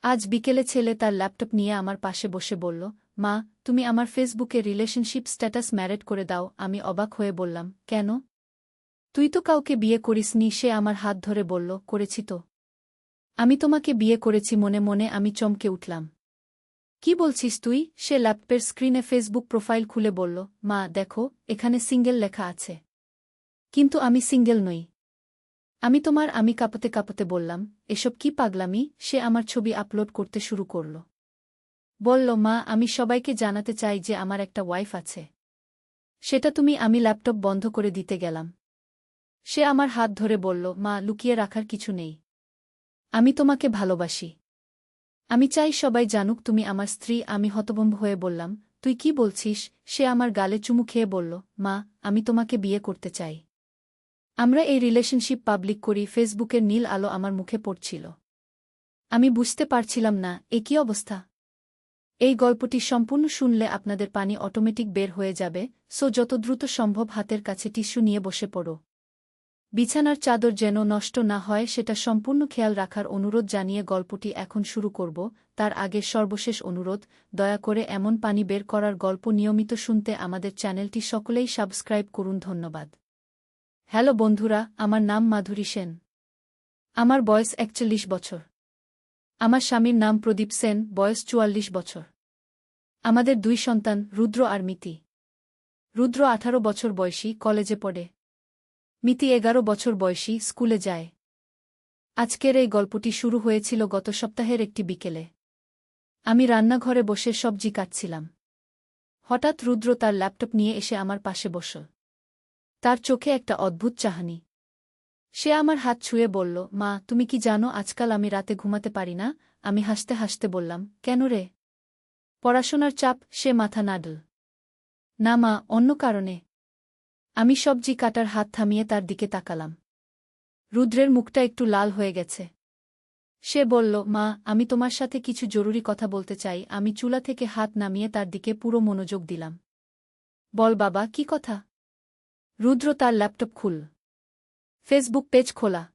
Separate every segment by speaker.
Speaker 1: আজ বিকেলে ছেলে তার ল্যাপটপ নিয়ে আমার পাশে বসে বলল, মা, তুমি আমার ফেসবুকে রিলেশনশিপ স্ট্যাটাস ম্যারেড করে দাও। আমি অবাক হয়ে বললাম, কেন? তুই তো কাউকে বিয়ে করিসনি। সে আমার হাত ধরে বলল, করেছি তো। আমি তোমাকে বিয়ে করেছি। মনে মনে আমি চমকে উঠলাম। কি বলছিস তুই? সে ল্যাপটপের স্ক্রিনে ফেসবুক প্রোফাইল খুলে বলল, মা দেখো, এখানে সিঙ্গেল লেখা আছে। কিন্তু আমি সিঙ্গেল নই। আমি কাঁপতে কাঁপতে বললাম, এসব কি পাগলামি? সে আমার ছবি আপলোড করতে শুরু করল। বলল, মা, আমি সবাইকে জানাতে চাই যে আমার একটা ওয়াইফ আছে। সেটা তুমি। আমি ল্যাপটপ বন্ধ করে দিতে গেলাম। সে আমার হাত ধরে বলল, মা, লুকিয়ে রাখার কিছু নেই। আমি তোমাকে ভালোবাসি। আমি চাই সবাই জানুক তুমি আমার স্ত্রী। আমি হতভম্ব হয়ে বললাম, তুই কি বলছিস? সে আমার গালে চুমু খেয়ে বলল, মা, আমি তোমাকে বিয়ে করতে চাই। আমরা এই রিলেশনশিপ পাবলিক করি। ফেসবুকের নীল আলো আমার মুখে পড়ছিল। আমি বুঝতে পারছিলাম না, এ কী অবস্থা। এই গল্পটি সম্পূর্ণ শুনলে আপনাদের পানি অটোমেটিক বের হয়ে যাবে, সো যত দ্রুত সম্ভব হাতের কাছে টিস্যু নিয়ে বসে পড়ো। বিছানার চাদর যেন নষ্ট না হয় সেটা সম্পূর্ণ খেয়াল রাখার অনুরোধ জানিয়ে গল্পটি এখন শুরু করব। তার আগে সর্বশেষ অনুরোধ, দয়া করে এমন পানি বের করার গল্প নিয়মিত শুনতে আমাদের চ্যানেলটি সকলেই সাবস্ক্রাইব করুন। ধন্যবাদ। হ্যালো বন্ধুরা, আমার নাম মাধুরী সেন। আমার বয়স ৪১ বছর। আমার স্বামীর নাম প্রদীপ সেন, বয়স ৪৪ বছর। আমাদের ২ সন্তান, রুদ্র আর মিতি। রুদ্র ১৮ বছর বয়সী, কলেজে পড়ে। মিতি ১১ বছর বয়সী, স্কুলে যায়। আজকের এই গল্পটি শুরু হয়েছিল গত সপ্তাহের একটি বিকেলে। আমি রান্নাঘরে বসে সবজি কাটছিলাম। হঠাৎ রুদ্র তার ল্যাপটপ নিয়ে এসে আমার পাশে বসল। তার চোখে একটা অদ্ভুত চাহনি। সে আমার হাত ছুঁয়ে বলল, মা, তুমি কি জানো আজকাল আমি রাতে ঘুমাতে পারি না? আমি হাসতে হাসতে বললাম, কেন রে? পড়াশোনার চাপ। সে মাথা নাড়ল। না মা, অন্য কারণে। আমি সবজি কাটার হাত থামিয়ে তার দিকে তাকালাম। রুদ্রের মুখটা একটু লাল হয়ে গেছে। সে বলল, মা, আমি তোমার সাথে কিছু জরুরি কথা বলতে চাই। আমি চুলা থেকে হাত নামিয়ে তার দিকে পুরো মনোযোগ দিলাম। বল বাবা, কি কথা? রুদ্র তার ল্যাপটপ খুলল। ফেসবুক পেজ খোলা।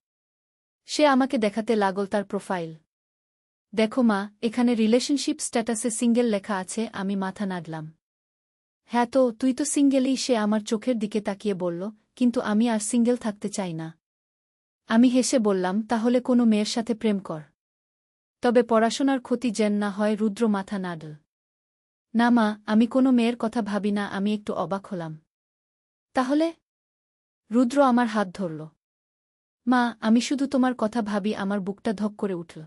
Speaker 1: সে আমাকে দেখাতে লাগল তার প্রোফাইল। দেখো মা, এখানে রিলেশনশিপ স্ট্যাটাসে সিঙ্গেল লেখা আছে। আমি মাথা নাড়লাম। হ্যাঁ তো, তুই তো সিঙ্গেলই। সে আমার চোখের দিকে তাকিয়ে বলল, কিন্তু আমি আর সিঙ্গেল থাকতে চাই না। আমি হেসে বললাম, তাহলে কোনো মেয়ের সাথে প্রেম কর। তবে পড়াশোনার ক্ষতি যেন না হয়। রুদ্র মাথা নাড়ল। না মা, আমি কোনো মেয়ের কথা ভাবি না। আমি একটু অবাক হলাম। তাহলে? রুদ্র আমার হাত ধরল। মা, আমি শুধু তোমার কথা ভাবি। আমার বুকটা ধক করে উঠল।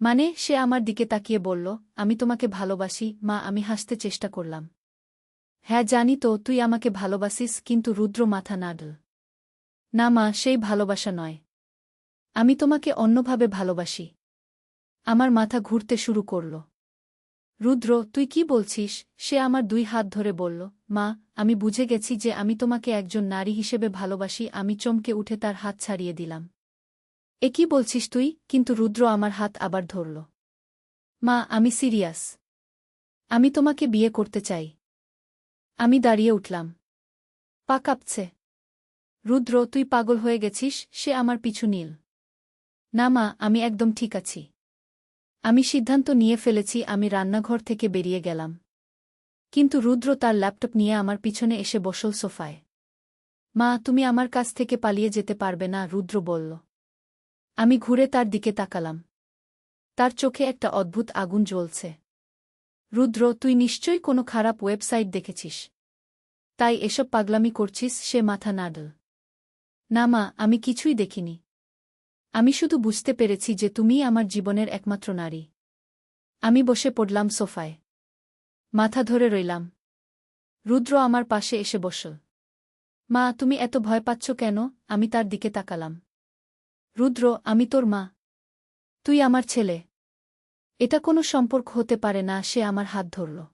Speaker 1: মানে? সে আমার দিকে তাকিয়ে বলল, আমি তোমাকে ভালোবাসি মা। আমি হাসতে চেষ্টা করলাম। হ্যাঁ জানি তো, তুই আমাকে ভালোবাসিস। কিন্তু রুদ্র মাথা নাড়ল। না মা, সেই ভালোবাসা নয়। আমি তোমাকে অন্যভাবে ভালোবাসি। আমার মাথা ঘুরতে শুরু করল। রুদ্র, তুই কি বলছিস? সে আমার ২ হাত ধরে বলল, মা, আমি বুঝে গেছি যে আমি তোমাকে একজন নারী হিসেবে ভালোবাসি। আমি চমকে উঠে তার হাত ছাড়িয়ে দিলাম। এ কি বলছিস তুই? কিন্তু রুদ্র আমার হাত আবার ধরল। মা, আমি সিরিয়াস। আমি তোমাকে বিয়ে করতে চাই। আমি দাঁড়িয়ে উঠলাম। পা কাঁপছে। রুদ্র, তুই পাগল হয়ে গেছিস? সে আমার পিছু নিল। না মা, আমি একদম ঠিক আছি। আমি সিদ্ধান্ত নিয়ে ফেলেছি। আমি রান্নাঘর থেকে বেরিয়ে গেলাম। কিন্তু রুদ্র তার ল্যাপটপ নিয়ে আমার পিছনে এসে বসল সোফায়। মা, তুমি আমার কাছ থেকে পালিয়ে যেতে পারবে না, রুদ্র বলল। আমি ঘুরে তার দিকে তাকালাম। তার চোখে একটা অদ্ভুত আগুন জ্বলছে। রুদ্র, তুই নিশ্চয়ই কোনো খারাপ ওয়েবসাইট দেখেছিস। তাই এসব পাগলামি করছিস? সে মাথা নাড়ল। না মা, আমি কিছুই দেখিনি। আমি শুধু বুঝতে পেরেছি যে তুমিই আমার জীবনের একমাত্র নারী। আমি বসে পড়লাম সোফায়। মাথা ধরে রইলাম। রুদ্র আমার পাশে এসে বসল। মা, তুমি এত ভয় পাচ্ছ কেন? আমি তার দিকে তাকালাম। রুদ্র, আমি তোর মা। তুই আমার ছেলে। এটা কোনো সম্পর্ক হতে পারে না। সে আমার হাত ধরল।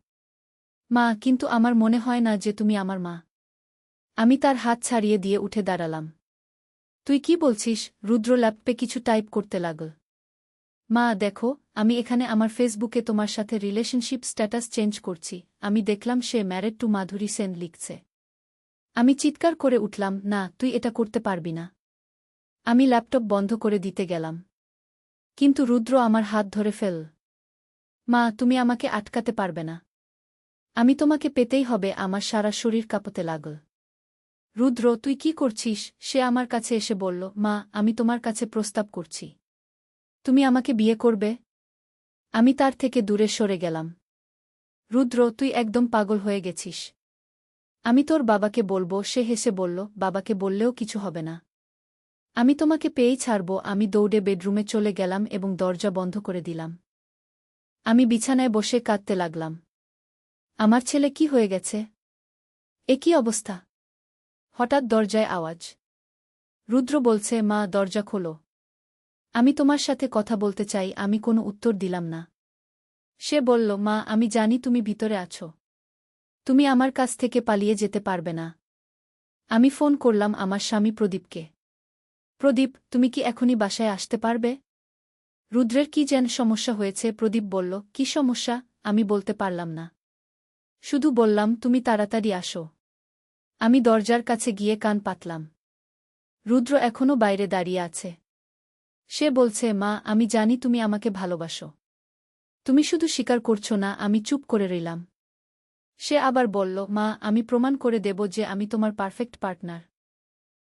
Speaker 1: মা, কিন্তু আমার মনে হয় না যে তুমি আমার মা। আমি তার হাত ছাড়িয়ে দিয়ে উঠে দাঁড়ালাম। তুই কি বলছিস? রুদ্র ল্যাপটপে কিছু টাইপ করতে লাগল। মা দেখো, আমি এখানে আমার ফেসবুকে তোমার সাথে রিলেশনশিপ স্ট্যাটাস চেঞ্জ করছি। আমি দেখলাম সে ম্যারেড টু মাধুরী সেন লিখছে। আমি চিৎকার করে উঠলাম, না, তুই এটা করতে পারবি না। আমি ল্যাপটপ বন্ধ করে দিতে গেলাম। কিন্তু রুদ্র আমার হাত ধরে ফেল। মা, তুমি আমাকে আটকাতে পারবে না। আমি তোমাকে পেতেই হবে। আমার সারা শরীর কাঁপতে লাগল। রুদ্র, তুই কি করছিস? সে আমার কাছে এসে বলল, মা, আমি তোমার কাছে প্রস্তাব করছি। তুমি আমাকে বিয়ে করবে? আমি তার থেকে দূরে সরে গেলাম। রুদ্র, তুই একদম পাগল হয়ে গেছিস। আমি তোর বাবাকে বলবো। সে হেসে বলল, বাবাকে বললেও কিছু হবে না। আমি তোমাকে পেয়েই ছাড়ব। আমি দৌড়ে বেডরুমে চলে গেলাম এবং দরজা বন্ধ করে দিলাম। আমি বিছানায় বসে কাঁদতে লাগলাম। আমার ছেলে কি হয়ে গেছে? এ কী অবস্থা? হঠাৎ দরজায় আওয়াজ। রুদ্র বলছে, মা, দরজা খোলো। আমি তোমার সাথে কথা বলতে চাই। আমি কোনো উত্তর দিলাম না। সে বলল, মা, আমি জানি তুমি ভিতরে আছো। তুমি আমার কাছ থেকে পালিয়ে যেতে পারবে না। আমি ফোন করলাম আমার স্বামী প্রদীপকে। প্রদীপ, তুমি কি এখনই বাসায় আসতে পারবে? রুদ্রের কি যেন সমস্যা হয়েছে। প্রদীপ বলল, কি সমস্যা? আমি বলতে পারলাম না। শুধু বললাম, তুমি তাড়াতাড়ি আসো। আমি দরজার কাছে গিয়ে কান পাতলাম। রুদ্র এখনও বাইরে দাঁড়িয়ে আছে। সে বলছে, মা, আমি জানি তুমি আমাকে ভালোবাসো। তুমি শুধু স্বীকার করছো না। আমি চুপ করে রইলাম। সে আবার বলল, মা, আমি প্রমাণ করে দেব যে আমি তোমার পারফেক্ট পার্টনার।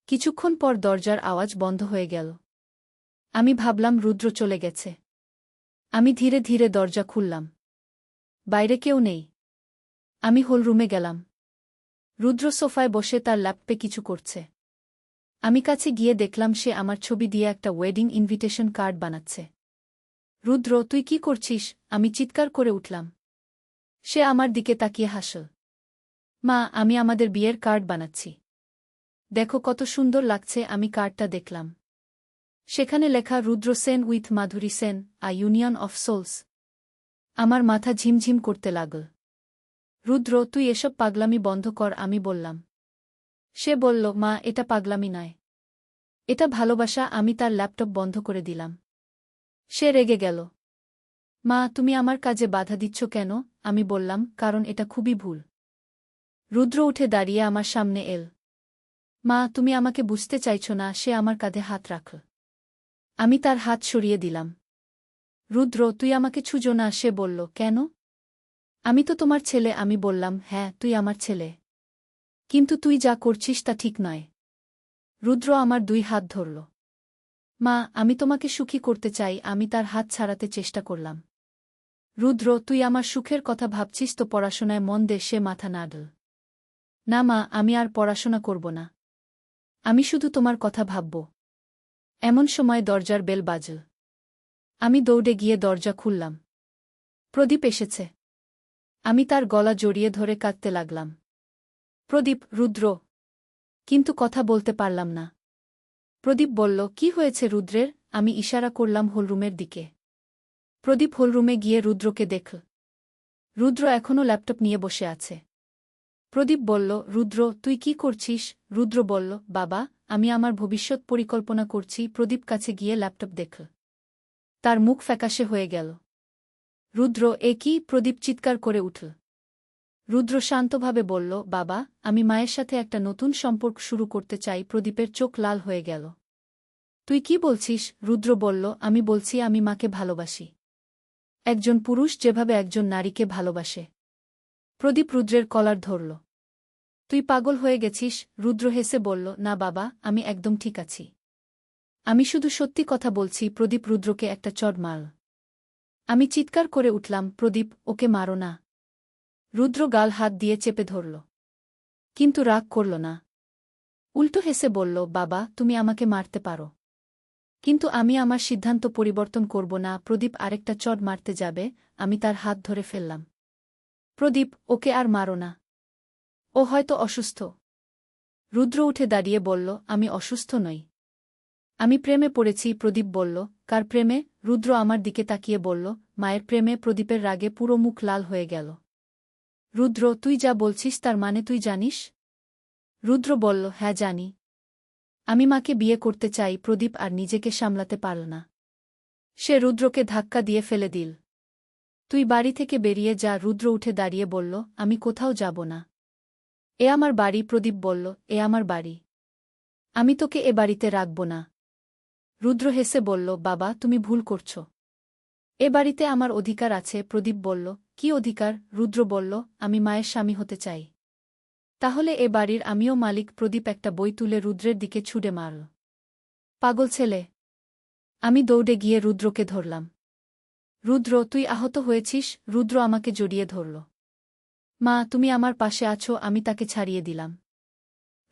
Speaker 1: কিছুক্ষণ পর দরজার আওয়াজ বন্ধ হয়ে গেল। আমি ভাবলাম রুদ্র চলে গেছে। আমি ধীরে ধীরে দরজা খুললাম। বাইরে কেউ নেই। আমি হলরুমে গেলাম। রুদ্র সোফায় বসে তার ল্যাপটপে কিছু করছে। আমি কাছে গিয়ে দেখলাম সে আমার ছবি দিয়ে একটা ওয়েডিং ইনভিটেশন কার্ড বানাচ্ছে। রুদ্র, তুই কি করছিস? আমি চিৎকার করে উঠলাম। সে আমার দিকে তাকিয়ে হাসল। মা, আমি আমাদের বিয়ের কার্ড বানাচ্ছি। দেখো কত সুন্দর লাগছে। আমি কার্ডটা দেখলাম। সেখানে লেখা, Rudra Sen with Madhuri Sen, a union of souls. আমার মাথা ঝিমঝিম করতে লাগল। রুদ্র, তুই এসব পাগলামি বন্ধ কর, আমি বললাম। সে বলল, মা, এটা পাগলামি নয়। এটা ভালোবাসা। আমি তার ল্যাপটপ বন্ধ করে দিলাম। সে রেগে গেল। মা, তুমি আমার কাজে বাধা দিচ্ছ কেন? আমি বললাম, কারণ এটা খুবই ভুল। রুদ্র উঠে দাঁড়িয়ে আমার সামনে এল। মা, তুমি আমাকে বুঝতে চাইছ না। সে আমার কাঁধে হাত রাখল। আমি তার হাত সরিয়ে দিলাম। রুদ্র, তুই আমাকে ছুঁজো না। সে বলল, কেন? আমি তো তোমার ছেলে। আমি বললাম, হ্যাঁ, তুই আমার ছেলে। কিন্তু তুই যা করছিস তা ঠিক নয়। রুদ্র আমার 2 হাত ধরল। মা, আমি তোমাকে সুখী করতে চাই। আমি তার হাত ছাড়াতে চেষ্টা করলাম। রুদ্র, তুই আমার সুখের কথা ভাবছিস তো পড়াশোনায় মন দে। সে মাথা নাড়ল। না মা, আমি আর পড়াশোনা করব না। আমি শুধু তোমার কথা ভাবব। এমন সময় দরজার বেল বাজল। আমি দৌড়ে গিয়ে দরজা খুললাম। প্রদীপ এসেছে। আমি তার গলা জড়িয়ে ধরে কাঁদতে লাগলাম। প্রদীপ, রুদ্র। কিন্তু কথা বলতে পারলাম না। প্রদীপ বলল, কি হয়েছে রুদ্রের? আমি ইশারা করলাম হলরুমের দিকে। প্রদীপ হলরুমে গিয়ে রুদ্রকে দেখল। রুদ্র এখনও ল্যাপটপ নিয়ে বসে আছে। প্রদীপ বলল, রুদ্র, তুই কি করছিস? রুদ্র বলল, বাবা, আমি আমার ভবিষ্যৎ পরিকল্পনা করছি। প্রদীপ কাছে গিয়ে ল্যাপটপ দেখল। তার মুখ ফ্যাকাশে হয়ে গেল। রুদ্র, এ কি? প্রদীপ চিৎকার করে উঠল। রুদ্র শান্তভাবে বলল, বাবা, আমি মায়ের সাথে একটা নতুন সম্পর্ক শুরু করতে চাই। প্রদীপের চোখ লাল হয়ে গেল। তুই কি বলছিস? রুদ্র বলল, আমি বলছি আমি মাকে ভালোবাসি। একজন পুরুষ যেভাবে একজন নারীকে ভালোবাসে। প্রদীপ রুদ্রের কলার ধরল। তুই পাগল হয়ে গেছিস? রুদ্র হেসে বলল, না বাবা, আমি একদম ঠিক আছি। আমি শুধু সত্যি কথা বলছি। প্রদীপ রুদ্রকে একটা চড় মারল। আমি চিৎকার করে উঠলাম, প্রদীপ, ওকে মারো না। রুদ্র গাল হাত দিয়ে চেপে ধরল। কিন্তু রাগ করল না। উল্টো হেসে বলল, বাবা, তুমি আমাকে মারতে পারো। কিন্তু আমি আমার সিদ্ধান্ত পরিবর্তন করব না। প্রদীপ আরেকটা চড় মারতে যাবে। আমি তার হাত ধরে ফেললাম। প্রদীপ, ওকে আর মারো না। ও হয়তো অসুস্থ। রুদ্র উঠে দাঁড়িয়ে বলল, আমি অসুস্থ নই। আমি প্রেমে পড়েছি। প্রদীপ বলল, কার প্রেমে? রুদ্র আমার দিকে তাকিয়ে বলল, মায়ের প্রেমে। প্রদীপের রাগে পুরো মুখ লাল হয়ে গেল। রুদ্র, তুই যা বলছিস তার মানে তুই জানিস? রুদ্র বলল, হ্যাঁ, জানি। আমি মাকে বিয়ে করতে চাই। প্রদীপ আর নিজেকে সামলাতে পারল না। সে রুদ্রকে ধাক্কা দিয়ে ফেলে দিল। তুই বাড়ি থেকে বেরিয়ে যা। রুদ্র উঠে দাঁড়িয়ে বলল, আমি কোথাও যাব না। এ আমার বাড়ি। প্রদীপ বলল, এ আমার বাড়ি। আমি তোকে এ বাড়িতে রাখব না। রুদ্র হেসে বলল, বাবা তুমি ভুল করছ। এ বাড়িতে আমার অধিকার আছে। প্রদীপ বলল, কি অধিকার? রুদ্র বলল, আমি মায়ের স্বামী হতে চাই। তাহলে এ বাড়ির আমিও মালিক। প্রদীপ একটা বই তুলে রুদ্রের দিকে ছুঁড়ে মারল। পাগল ছেলে! আমি দৌড়ে গিয়ে রুদ্রকে ধরলাম। রুদ্র, তুই আহত হয়েছিস? রুদ্র আমাকে জড়িয়ে ধরল। মা, তুমি আমার পাশে আছো। আমি তাকে ছাড়িয়ে দিলাম।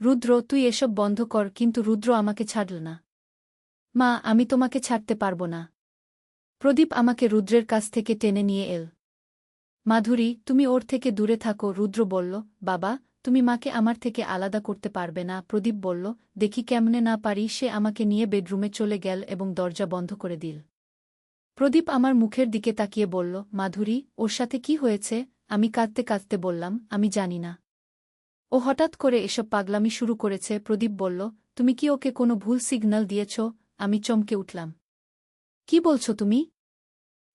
Speaker 1: রুদ্র, তুই এসব বন্ধ কর। কিন্তু রুদ্র আমাকে ছাড়ল না। মা, আমি তোমাকে ছাড়তে পারব না। প্রদীপ আমাকে রুদ্রের কাছ থেকে টেনে নিয়ে এল। মাধুরী, তুমি ওর থেকে দূরে থাকো। রুদ্র বলল, বাবা, তুমি মাকে আমার থেকে আলাদা করতে পারবে না। প্রদীপ বলল, দেখি কেমনে না পারি। সে আমাকে নিয়ে বেডরুমে চলে গেল এবং দরজা বন্ধ করে দিল। প্রদীপ আমার মুখের দিকে তাকিয়ে বলল, মাধুরী, ওর সাথে কি হয়েছে? আমি কাঁদতে কাঁদতে বললাম, আমি জানি না। ও হঠাৎ করে এসব পাগলামি শুরু করেছে। প্রদীপ বলল, তুমি কি ওকে কোনো ভুল সিগন্যাল দিয়েছ? আমি চমকে উঠলাম। কি বলছো তুমি?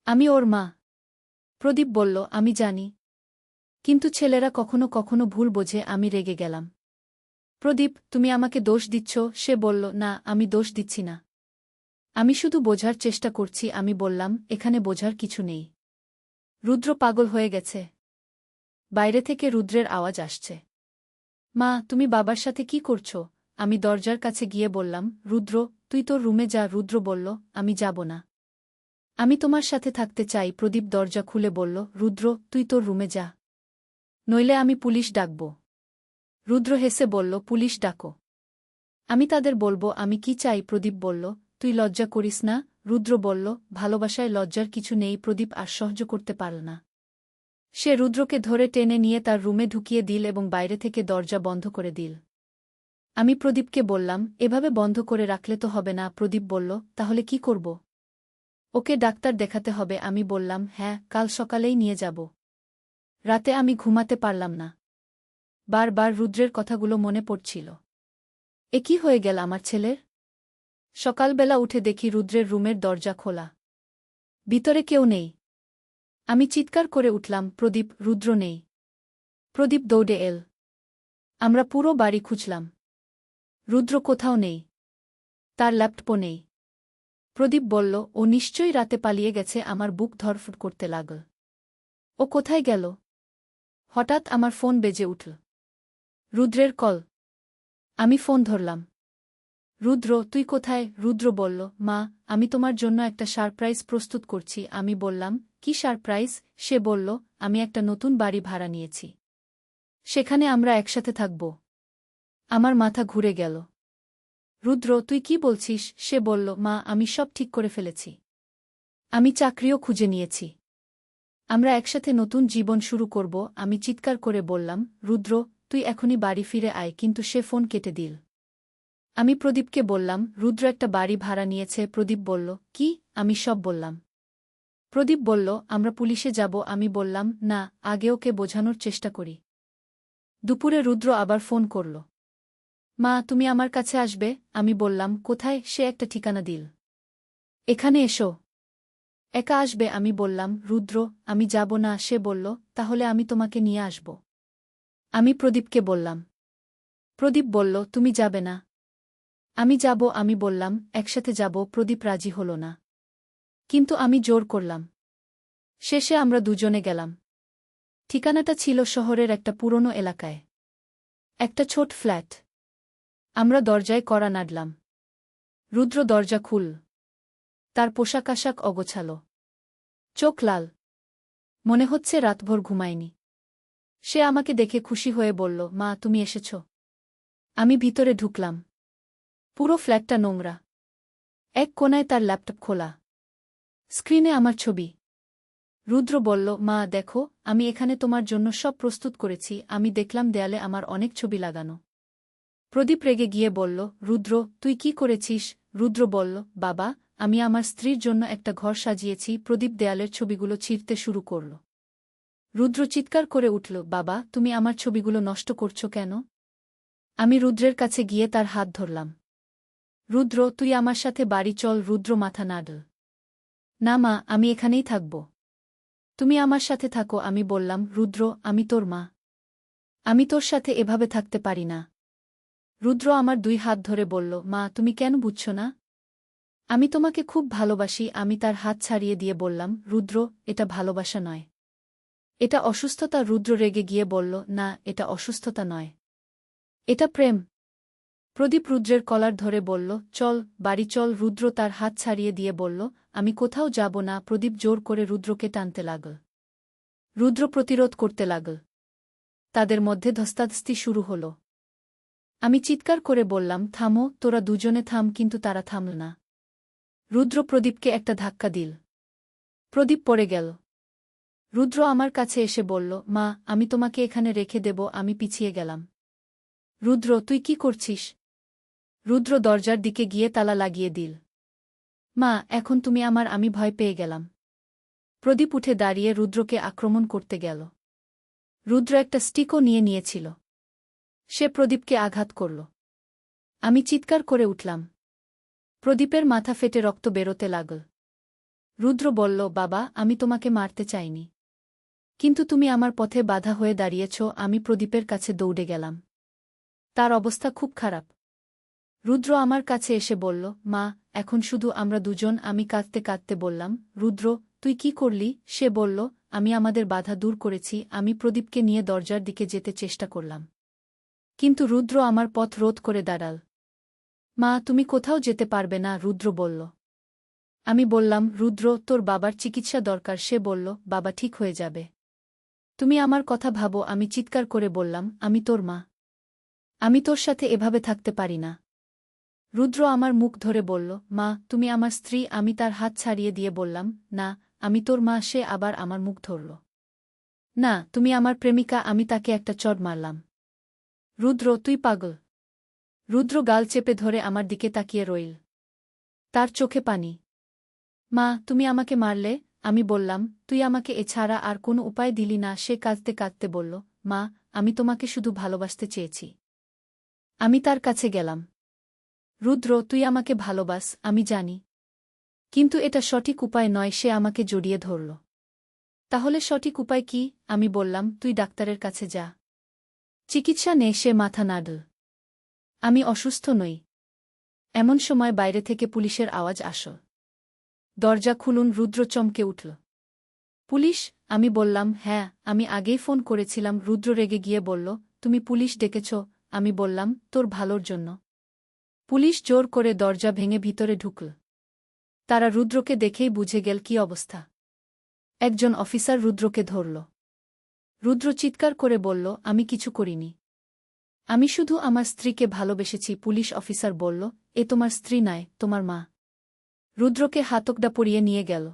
Speaker 1: আমি ওর মা। প্রদীপ বলল, আমি জানি। কিন্তু ছেলেরা কখনো কখনো ভুল বোঝে। আমি রেগে গেলাম। প্রদীপ, তুমি আমাকে দোষ দিচ্ছ। সে বলল, না, আমি দোষ দিচ্ছি না। আমি শুধু বোঝার চেষ্টা করছি। আমি বললাম, এখানে বোঝার কিছু নেই। রুদ্র পাগল হয়ে গেছে। বাইরে থেকে রুদ্রের আওয়াজ আসছে। মা, তুমি বাবার সাথে কি করছো? আমি দরজার কাছে গিয়ে বললাম, রুদ্র, তুই তোর রুমে যা। রুদ্র বলল, আমি যাব না। আমি তোমার সাথে থাকতে চাই। প্রদীপ দরজা খুলে বলল, রুদ্র, তুই তোর রুমে যা। নইলে আমি পুলিশ ডাকব। রুদ্র হেসে বলল, পুলিশ ডাকো। আমি তাদের বলবো আমি কি চাই। প্রদীপ বলল, তুই লজ্জা করিস না? রুদ্র বলল, ভালোবাসায় লজ্জার কিছু নেই। প্রদীপ আর সহ্য করতে পারল না। সে রুদ্রকে ধরে টেনে নিয়ে তার রুমে ঢুকিয়ে দিল এবং বাইরে থেকে দরজা বন্ধ করে দিল। আমি প্রদীপকে বললাম, এভাবে বন্ধ করে রাখলে তো হবে না। প্রদীপ বলল, তাহলে কি করব? ওকে ডাক্তার দেখাতে হবে। আমি বললাম, হ্যাঁ, কাল সকালেই নিয়ে যাব। রাতে আমি ঘুমাতে পারলাম না। বারবার রুদ্রের কথাগুলো মনে পড়ছিল। এ কি হয়ে গেল আমার ছেলের? সকালবেলা উঠে দেখি রুদ্রের রুমের দরজা খোলা। ভিতরে কেউ নেই। আমি চিৎকার করে উঠলাম, প্রদীপ, রুদ্র নেই। প্রদীপ দৌড়ে এল। আমরা পুরো বাড়ি খুঁজলাম। রুদ্র কোথাও নেই। তার ল্যাপটপও নেই। প্রদীপ বলল, ও নিশ্চয়ই রাতে পালিয়ে গেছে। আমার বুক ধড়ফড় করতে লাগল। ও কোথায় গেল? হঠাৎ আমার ফোন বেজে উঠল। রুদ্রের কল। আমি ফোন ধরলাম। রুদ্র, তুই কোথায়? রুদ্র বলল, মা, আমি তোমার জন্য একটা সারপ্রাইজ প্রস্তুত করছি। আমি বললাম, কি সারপ্রাইজ? সে বলল, আমি একটা নতুন বাড়ি ভাড়া নিয়েছি। সেখানে আমরা একসাথে থাকব। আমার মাথা ঘুরে গেল। রুদ্র, তুই কি বলছিস? সে বলল, মা, আমি সব ঠিক করে ফেলেছি। আমি চাকরিও খুঁজে নিয়েছি। আমরা একসাথে নতুন জীবন শুরু করব। আমি চিৎকার করে বললাম, রুদ্র, তুই এখনই বাড়ি ফিরে আয়। কিন্তু সে ফোন কেটে দিল। আমি প্রদীপকে বললাম, রুদ্র একটা বাড়ি ভাড়া নিয়েছে। প্রদীপ বলল, কি? আমি সব বললাম। প্রদীপ বলল, আমরা পুলিশে যাব। আমি বললাম, না, আগে ওকে বোঝানোর চেষ্টা করি। দুপুরে রুদ্র আবার ফোন করল। মা, তুমি আমার কাছে আসবে? আমি বললাম, কোথায়? সে একটা ঠিকানা দিল। এখানে এসো। একা আসবে? আমি বললাম, রুদ্র, আমি যাব না। সে বলল, তাহলে আমি তোমাকে নিয়ে আসব। আমি প্রদীপকে বললাম। প্রদীপ বলল, তুমি যাবে না। আমি যাব। আমি বললাম, একসাথে যাব। প্রদীপ রাজি হল না। কিন্তু আমি জোর করলাম। শেষে আমরা দুজনে গেলাম। ঠিকানাটা ছিল শহরের একটা পুরনো এলাকায়। একটা ছোট ফ্ল্যাট। আমরা দরজায় কড়া নাড়লাম। রুদ্র দরজা খুল। তার পোশাক আশাক অগোছালো। চোখ লাল। মনে হচ্ছে রাতভর ঘুমায়নি। সে আমাকে দেখে খুশি হয়ে বলল, মা, তুমি এসেছ। আমি ভিতরে ঢুকলাম। পুরো ফ্ল্যাটটা নোংরা। এক কোণায় তার ল্যাপটপ খোলা। স্ক্রিনে আমার ছবি। রুদ্র বলল, মা, দেখো, আমি এখানে তোমার জন্য সব প্রস্তুত করেছি। আমি দেখলাম দেয়ালে আমার অনেক ছবি লাগানো। প্রদীপ রেগে গিয়ে বলল, রুদ্র, তুই কি করেছিস? রুদ্র বলল, বাবা, আমি আমার স্ত্রীর জন্য একটা ঘর সাজিয়েছি। প্রদীপ দেয়ালের ছবিগুলো ছিঁড়তে শুরু করল। রুদ্র চিৎকার করে উঠল, বাবা, তুমি আমার ছবিগুলো নষ্ট করছো কেন? আমি রুদ্রের কাছে গিয়ে তার হাত ধরলাম। রুদ্র, তুই আমার সাথে বাড়ি চল। রুদ্র মাথা নাড়ল। না মা, আমি এখানেই থাকব। তুমি আমার সাথে থাকো। আমি বললাম, রুদ্র, আমি তোর মা। আমি তোর সাথে এভাবে থাকতে পারি না। রুদ্র আমার দুই হাত ধরে বলল, মা, তুমি কেন বুঝছ না? আমি তোমাকে খুব ভালোবাসি। আমি তার হাত ছাড়িয়ে দিয়ে বললাম, রুদ্র, এটা ভালোবাসা নয়। এটা অসুস্থতা। রুদ্র রেগে গিয়ে বলল, না, এটা অসুস্থতা নয়। এটা প্রেম। প্রদীপ রুদ্রের কলার ধরে বলল, চল, বাড়ি চল। রুদ্র তার হাত ছাড়িয়ে দিয়ে বলল, আমি কোথাও যাব না। প্রদীপ জোর করে রুদ্রকে টানতে লাগল। রুদ্র প্রতিরোধ করতে লাগল। তাদের মধ্যে ধস্তাধস্তি শুরু হল। আমি চিৎকার করে বললাম, থামো, তোরা দুজনে থাম। কিন্তু তারা থামল না। রুদ্র প্রদীপকে একটা ধাক্কা দিল। প্রদীপ পড়ে গেল। রুদ্র আমার কাছে এসে বলল, মা, আমি তোমাকে এখানে রেখে দেব। আমি পিছিয়ে গেলাম। রুদ্র, তুই কি করছিস? রুদ্র দরজার দিকে গিয়ে তালা লাগিয়ে দিল। মা, এখন তুমি আমার। আমি ভয় পেয়ে গেলাম। প্রদীপ উঠে দাঁড়িয়ে রুদ্রকে আক্রমণ করতে গেল। রুদ্র একটা স্টিকও নিয়েছিল। সে প্রদীপকে আঘাত করল। আমি চিৎকার করে উঠলাম। প্রদীপের মাথা ফেটে রক্ত বেরোতে লাগল। রুদ্র বলল, বাবা, আমি তোমাকে মারতে চাইনি। কিন্তু তুমি আমার পথে বাধা হয়ে দাঁড়িয়েছ। আমি প্রদীপের কাছে দৌড়ে গেলাম। তার অবস্থা খুব খারাপ। রুদ্র আমার কাছে এসে বলল, মা, এখন শুধু আমরা দুজন। আমি কাঁদতে কাঁদতে বললাম, রুদ্র, তুই কি করলি? সে বলল, আমি আমাদের বাধা দূর করেছি। আমি প্রদীপকে নিয়ে দরজার দিকে যেতে চেষ্টা করলাম। কিন্তু রুদ্র আমার পথ রোধ করে দাঁড়াল। মা, তুমি কোথাও যেতে পারবে না, রুদ্র বলল। আমি বললাম, রুদ্র, তোর বাবার চিকিৎসা দরকার। সে বলল, বাবা ঠিক হয়ে যাবে। তুমি আমার কথা ভাবো। আমি চিৎকার করে বললাম, আমি তোর মা। আমি তোর সাথে এভাবে থাকতে পারি না। রুদ্র আমার মুখ ধরে বলল, মা, তুমি আমার স্ত্রী। আমি তার হাত ছাড়িয়ে দিয়ে বললাম, না, আমি তোর মা। সে আবার আমার মুখ ধরল। না, তুমি আমার প্রেমিকা। আমি তাকে একটা চড় মারলাম। রুদ্র, তুই পাগল। রুদ্র গাল চেপে ধরে আমার দিকে তাকিয়ে রইল। তার চোখে পানি। মা, তুমি আমাকে মারলে। আমি বললাম, তুই আমাকে এছাড়া আর কোনো উপায় দিলি না। সে কাঁদতে কাঁদতে বলল, মা, আমি তোমাকে শুধু ভালোবাসতে চেয়েছি। আমি তার কাছে গেলাম। রুদ্র, তুই আমাকে ভালোবাস, আমি জানি। কিন্তু এটা সঠিক উপায় নয়। সে আমাকে জড়িয়ে ধরল। তাহলে সঠিক উপায় কি? আমি বললাম, তুই ডাক্তারের কাছে যা। চিকিৎসা নে। সে মাথা নাড়ল। আমি অসুস্থ নই। এমন সময় বাইরে থেকে পুলিশের আওয়াজ আসল। দরজা খুলুন। রুদ্র চমকে উঠল। পুলিশ? আমি বললাম, হ্যাঁ, আমি আগেই ফোন করেছিলাম। রুদ্র রেগে গিয়ে বলল, তুমি পুলিশ ডেকেছ? আমি বললাম, তোর ভালোর জন্য। পুলিশ জোর করে দরজা ভেঙে ভিতরে ঢুকল। তারা রুদ্রকে দেখেই বুঝে গেল কি অবস্থা। একজন অফিসার রুদ্রকে ধরল। রুদ্র চিৎকার করে বলল, আমি কিছু করিনি। আমি শুধু আমার স্ত্রীকে ভালোবেসেছি। পুলিশ অফিসার বলল, এ তোমার স্ত্রী নয়, তোমার মা। রুদ্রকে হাতকড়া পরিয়ে নিয়ে গেল।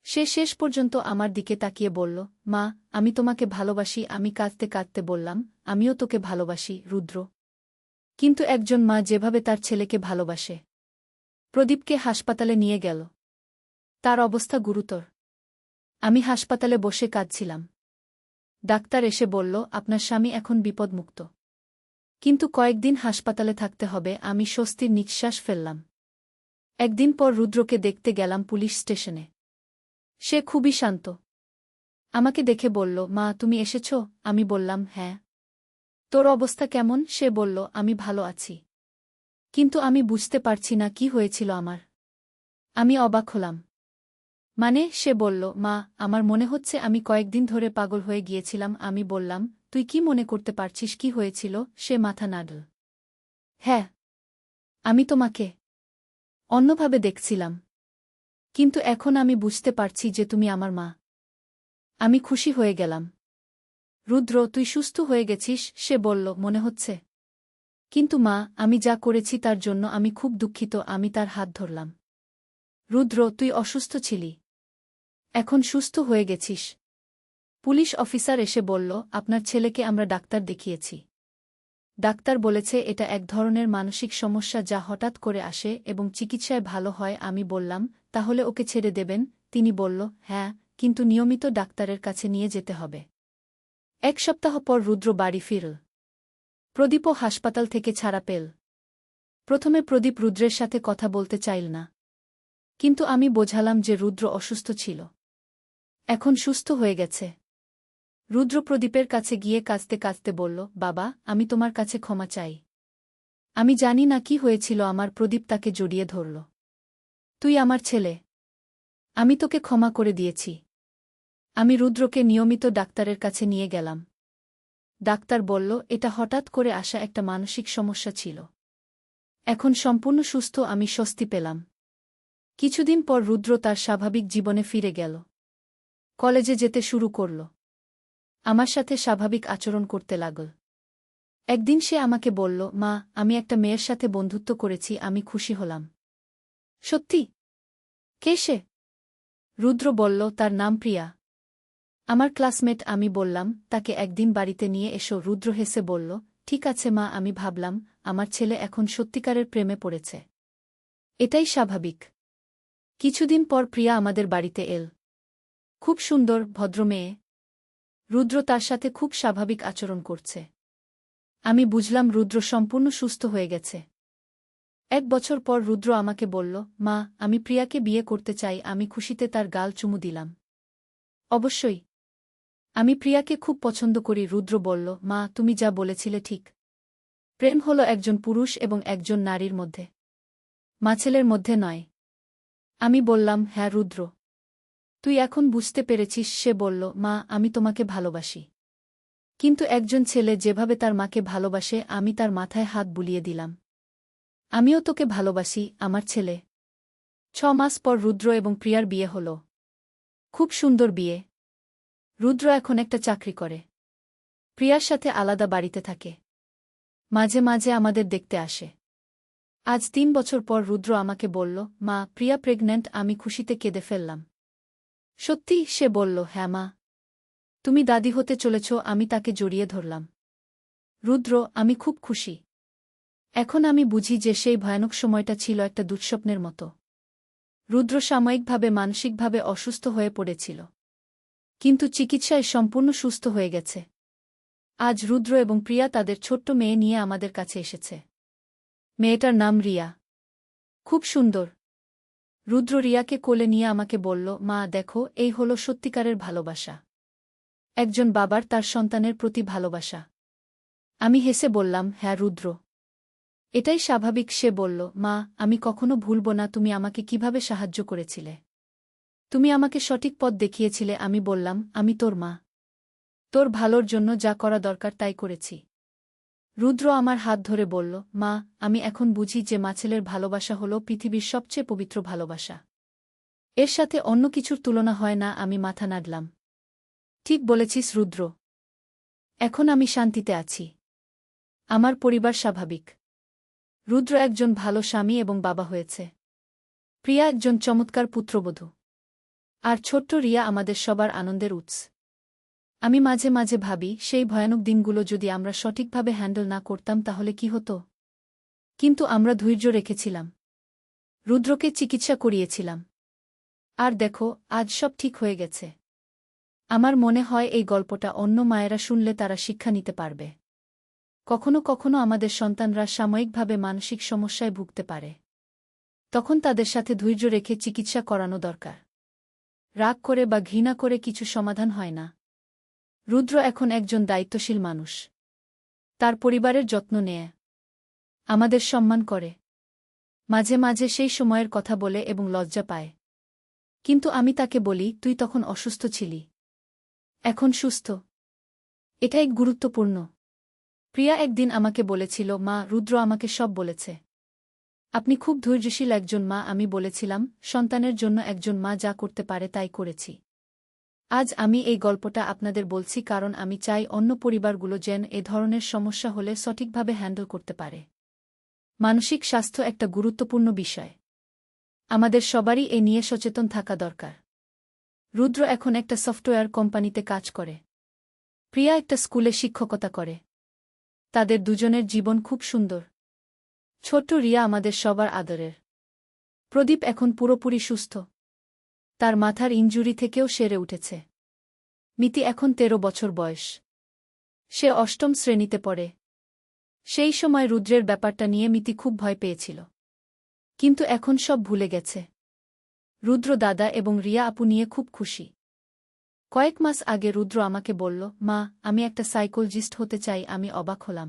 Speaker 1: সে শেষ পর্যন্ত আমার দিকে তাকিয়ে বলল, মা, আমি তোমাকে ভালোবাসি। আমি কাঁদতে কাঁদতে বললাম, আমিও তোকে ভালোবাসি, রুদ্র। কিন্তু একজন মা যেভাবে তার ছেলেকে ভালোবাসে। প্রদীপকে হাসপাতালে নিয়ে গেল। তার অবস্থা গুরুতর। আমি হাসপাতালে বসে কাঁদছিলাম। ডাক্তার এসে বলল, আপনার স্বামী এখন বিপদমুক্ত। কিন্তু কয়েকদিন হাসপাতালে থাকতে হবে। আমি স্বস্তির নিঃশ্বাস ফেললাম। একদিন পর রুদ্রকে দেখতে গেলাম পুলিশ স্টেশনে। সে খুবই শান্ত। আমাকে দেখে বলল, মা, তুমি এসেছ? আমি বললাম, হ্যাঁ। তোর অবস্থা কেমন? সে বলল, আমি ভালো আছি। কিন্তু আমি বুঝতে পারছি না কি হয়েছিল আমার। আমি অবাক হলাম। মানে? সে বলল, মা, আমার মনে হচ্ছে আমি কয়েকদিন ধরে পাগল হয়ে গিয়েছিলাম। আমি বললাম, তুই কি মনে করতে পারছিস কি হয়েছিল? সে মাথা নাড়ল। হ্যাঁ, আমি তোমাকে অন্যভাবে দেখছিলাম। কিন্তু এখন আমি বুঝতে পারছি যে তুমি আমার মা। আমি খুশি হয়ে গেলাম। রুদ্র, তুই সুস্থ হয়ে গেছিস? সে বলল, মনে হচ্ছে। কিন্তু মা, আমি যা করেছি তার জন্য আমি খুব দুঃখিত। আমি তার হাত ধরলাম। রুদ্র, তুই অসুস্থ ছিলি। এখন সুস্থ হয়ে গেছিস। পুলিশ অফিসার এসে বলল, আপনার ছেলেকে আমরা ডাক্তার দেখিয়েছি। ডাক্তার বলেছে এটা এক ধরনের মানসিক সমস্যা যা হঠাৎ করে আসে এবং চিকিৎসায় ভালো হয়। আমি বললাম, তাহলে ওকে ছেড়ে দেবেন? তিনি বলল, হ্যাঁ, কিন্তু নিয়মিত ডাক্তারের কাছে নিয়ে যেতে হবে। এক সপ্তাহ পর রুদ্র বাড়ি ফিরল। প্রদীপও হাসপাতাল থেকে ছাড়া পেল। প্রথমে প্রদীপ রুদ্রের সাথে কথা বলতে চাইল না। কিন্তু আমি বোঝালাম যে রুদ্র অসুস্থ ছিল। এখন সুস্থ হয়ে গেছে। রুদ্র প্রদীপের কাছে গিয়ে কাঁদতে কাঁদতে বলল, বাবা, আমি তোমার কাছে ক্ষমা চাই। আমি জানি না কি হয়েছিল আমার। প্রদীপ তাকে জড়িয়ে ধরল। তুই আমার ছেলে। আমি তোকে ক্ষমা করে দিয়েছি। আমি রুদ্রকে নিয়মিত ডাক্তারের কাছে নিয়ে গেলাম। ডাক্তার বলল এটা হঠাৎ করে আসা একটা মানসিক সমস্যা ছিল। এখন সম্পূর্ণ সুস্থ। আমি স্বস্তি পেলাম। কিছুদিন পর রুদ্র তার স্বাভাবিক জীবনে ফিরে গেল। কলেজে যেতে শুরু করল। আমার সাথে স্বাভাবিক আচরণ করতে লাগল। একদিন সে আমাকে বলল, মা, আমি একটা মেয়ের সাথে বন্ধুত্ব করেছি। আমি খুশি হলাম। সত্যি? কে সে? রুদ্র বলল, তার নাম প্রিয়া। আমার ক্লাসমেট। আমি বললাম, তাকে একদিন বাড়িতে নিয়ে এসো। রুদ্র হেসে বলল, ঠিক আছে মা। আমি ভাবলাম, আমার ছেলে এখন সত্যিকারের প্রেমে পড়েছে। এটাই স্বাভাবিক। কিছুদিন পর প্রিয়া আমাদের বাড়িতে এল। খুব সুন্দর, ভদ্র মেয়ে। রুদ্র তার সাথে খুব স্বাভাবিক আচরণ করছে। আমি বুঝলাম রুদ্র সম্পূর্ণ সুস্থ হয়ে গেছে। 1 বছর পর রুদ্র আমাকে বলল, মা, আমি প্রিয়াকে বিয়ে করতে চাই। আমি খুশিতে তার গাল চুমু দিলাম। অবশ্যই। আমি প্রিয়াকে খুব পছন্দ করি। রুদ্র বলল, মা, তুমি যা বলেছিলে ঠিক। প্রেম হল একজন পুরুষ এবং একজন নারীর মধ্যে, ছেলের মধ্যে নয়। আমি বললাম, হ্যাঁ রুদ্র, তুই এখন বুঝতে পেরেছিস। সে বলল, মা, আমি তোমাকে ভালোবাসি। কিন্তু একজন ছেলে যেভাবে তার মাকে ভালোবাসে। আমি তার মাথায় হাত বুলিয়ে দিলাম। আমিও তোকে ভালোবাসি, আমার ছেলে। 6 মাস পর রুদ্র এবং প্রিয়ার বিয়ে হল। খুব সুন্দর বিয়ে। রুদ্র এখন একটা চাকরি করে। প্রিয়ার সাথে আলাদা বাড়িতে থাকে। মাঝে মাঝে আমাদের দেখতে আসে। আজ 3 বছর পর রুদ্র আমাকে বলল, মা, প্রিয়া প্রেগন্যান্ট। আমি খুশিতে কেঁদে ফেললাম। সত্যি? সে বলল, হ্যাঁ মা, তুমি দাদি হতে চলেছ। আমি তাকে জড়িয়ে ধরলাম। রুদ্র, আমি খুব খুশি। এখন আমি বুঝি যে সেই ভয়ানক সময়টা ছিল একটা দুঃস্বপ্নের মতো। রুদ্র সাময়িকভাবে মানসিকভাবে অসুস্থ হয়ে পড়েছিল, কিন্তু চিকিৎসায় সম্পূর্ণ সুস্থ হয়ে গেছে। আজ রুদ্র এবং প্রিয়া তাদের ছোট্ট মেয়ে নিয়ে আমাদের কাছে এসেছে। মেয়েটার নাম রিয়া। খুব সুন্দর। রুদ্র রিয়াকে কোলে নিয়ে আমাকে বলল, মা, দেখো, এই হলো সত্যিকারের ভালোবাসা। একজন বাবার তার সন্তানের প্রতি ভালোবাসা। আমি হেসে বললাম, হ্যাঁ রুদ্র, এটাই স্বাভাবিক। সে বলল, মা, আমি কখনো ভুলব না তুমি আমাকে কিভাবে সাহায্য করেছিলে। তুমি আমাকে সঠিক পথ দেখিয়েছিলে। আমি বললাম, আমি তোর মা। তোর ভালোর জন্য যা করা দরকার তাই করেছি। রুদ্র আমার হাত ধরে বলল, মা, আমি এখন বুঝি যে ছেলের ভালোবাসা হল পৃথিবীর সবচেয়ে পবিত্র ভালোবাসা। এর সাথে অন্য কিছুর তুলনা হয় না। আমি মাথা নাড়লাম। ঠিক বলেছিস রুদ্র। এখন আমি শান্তিতে আছি। আমার পরিবার স্বাভাবিক। রুদ্র একজন ভালো স্বামী এবং বাবা হয়েছে। প্রিয়া একজন চমৎকার পুত্রবধূ। আর ছোট্ট রিয়া আমাদের সবার আনন্দের উৎস। আমি মাঝে মাঝে ভাবি, সেই ভয়ানক দিনগুলো যদি আমরা সঠিকভাবে হ্যান্ডেল না করতাম তাহলে কি হতো। কিন্তু আমরা ধৈর্য রেখেছিলাম। রুদ্রকে চিকিৎসা করিয়েছিলাম। আর দেখো, আজ সব ঠিক হয়ে গেছে। আমার মনে হয় এই গল্পটা অন্য মায়েরা শুনলে তারা শিক্ষা নিতে পারবে। কখনো কখনো আমাদের সন্তানরা সাময়িকভাবে মানসিক সমস্যায় ভুগতে পারে। তখন তাদের সাথে ধৈর্য রেখে চিকিৎসা করানো দরকার। রাগ করে বা ঘৃণা করে কিছু সমাধান হয় না। রুদ্র এখন একজন দায়িত্বশীল মানুষ। তার পরিবারের যত্ন নেয়, আমাদের সম্মান করে। মাঝে মাঝে সেই সময়ের কথা বলে এবং লজ্জা পায়। কিন্তু আমি তাকে বলি, তুই তখন অসুস্থ ছিলি, এখন সুস্থ। এটাই গুরুত্বপূর্ণ। প্রিয়া একদিন আমাকে বলেছিল, মা, রুদ্র আমাকে সব বলেছে। আপনি খুব ধৈর্যশীল একজন মা। আমি বলেছিলাম, সন্তানের জন্য একজন মা যা করতে পারে তাই করেছি। আজ আমি এই গল্পটা আপনাদের বলছি কারণ আমি চাই অন্য পরিবারগুলো যেন এ ধরনের সমস্যা হলে সঠিকভাবে হ্যান্ডেল করতে পারে। মানসিক স্বাস্থ্য একটা গুরুত্বপূর্ণ বিষয়। আমাদের সবারই এ নিয়ে সচেতন থাকা দরকার। রুদ্র এখন একটা সফটওয়্যার কোম্পানিতে কাজ করে। প্রিয়া একটা স্কুলে শিক্ষকতা করে। তাদের দুজনের জীবন খুব সুন্দর। ছোট্ট রিয়া আমাদের সবার আদরের। প্রদীপ এখন পুরোপুরি সুস্থ। তার মাথার ইনজুরি থেকেও সেরে উঠেছে। মিতি এখন 13 বছর বয়স। সে 8ম শ্রেণীতে পড়ে। সেই সময় রুদ্রের ব্যাপারটা নিয়ে মিতি খুব ভয় পেয়েছিল। কিন্তু এখন সব ভুলে গেছে। রুদ্র দাদা এবং রিয়া আপু নিয়ে খুব খুশি। কয়েক মাস আগে রুদ্র আমাকে বলল, মা, আমি একটা সাইকোলজিস্ট হতে চাই। আমি অবাক হলাম।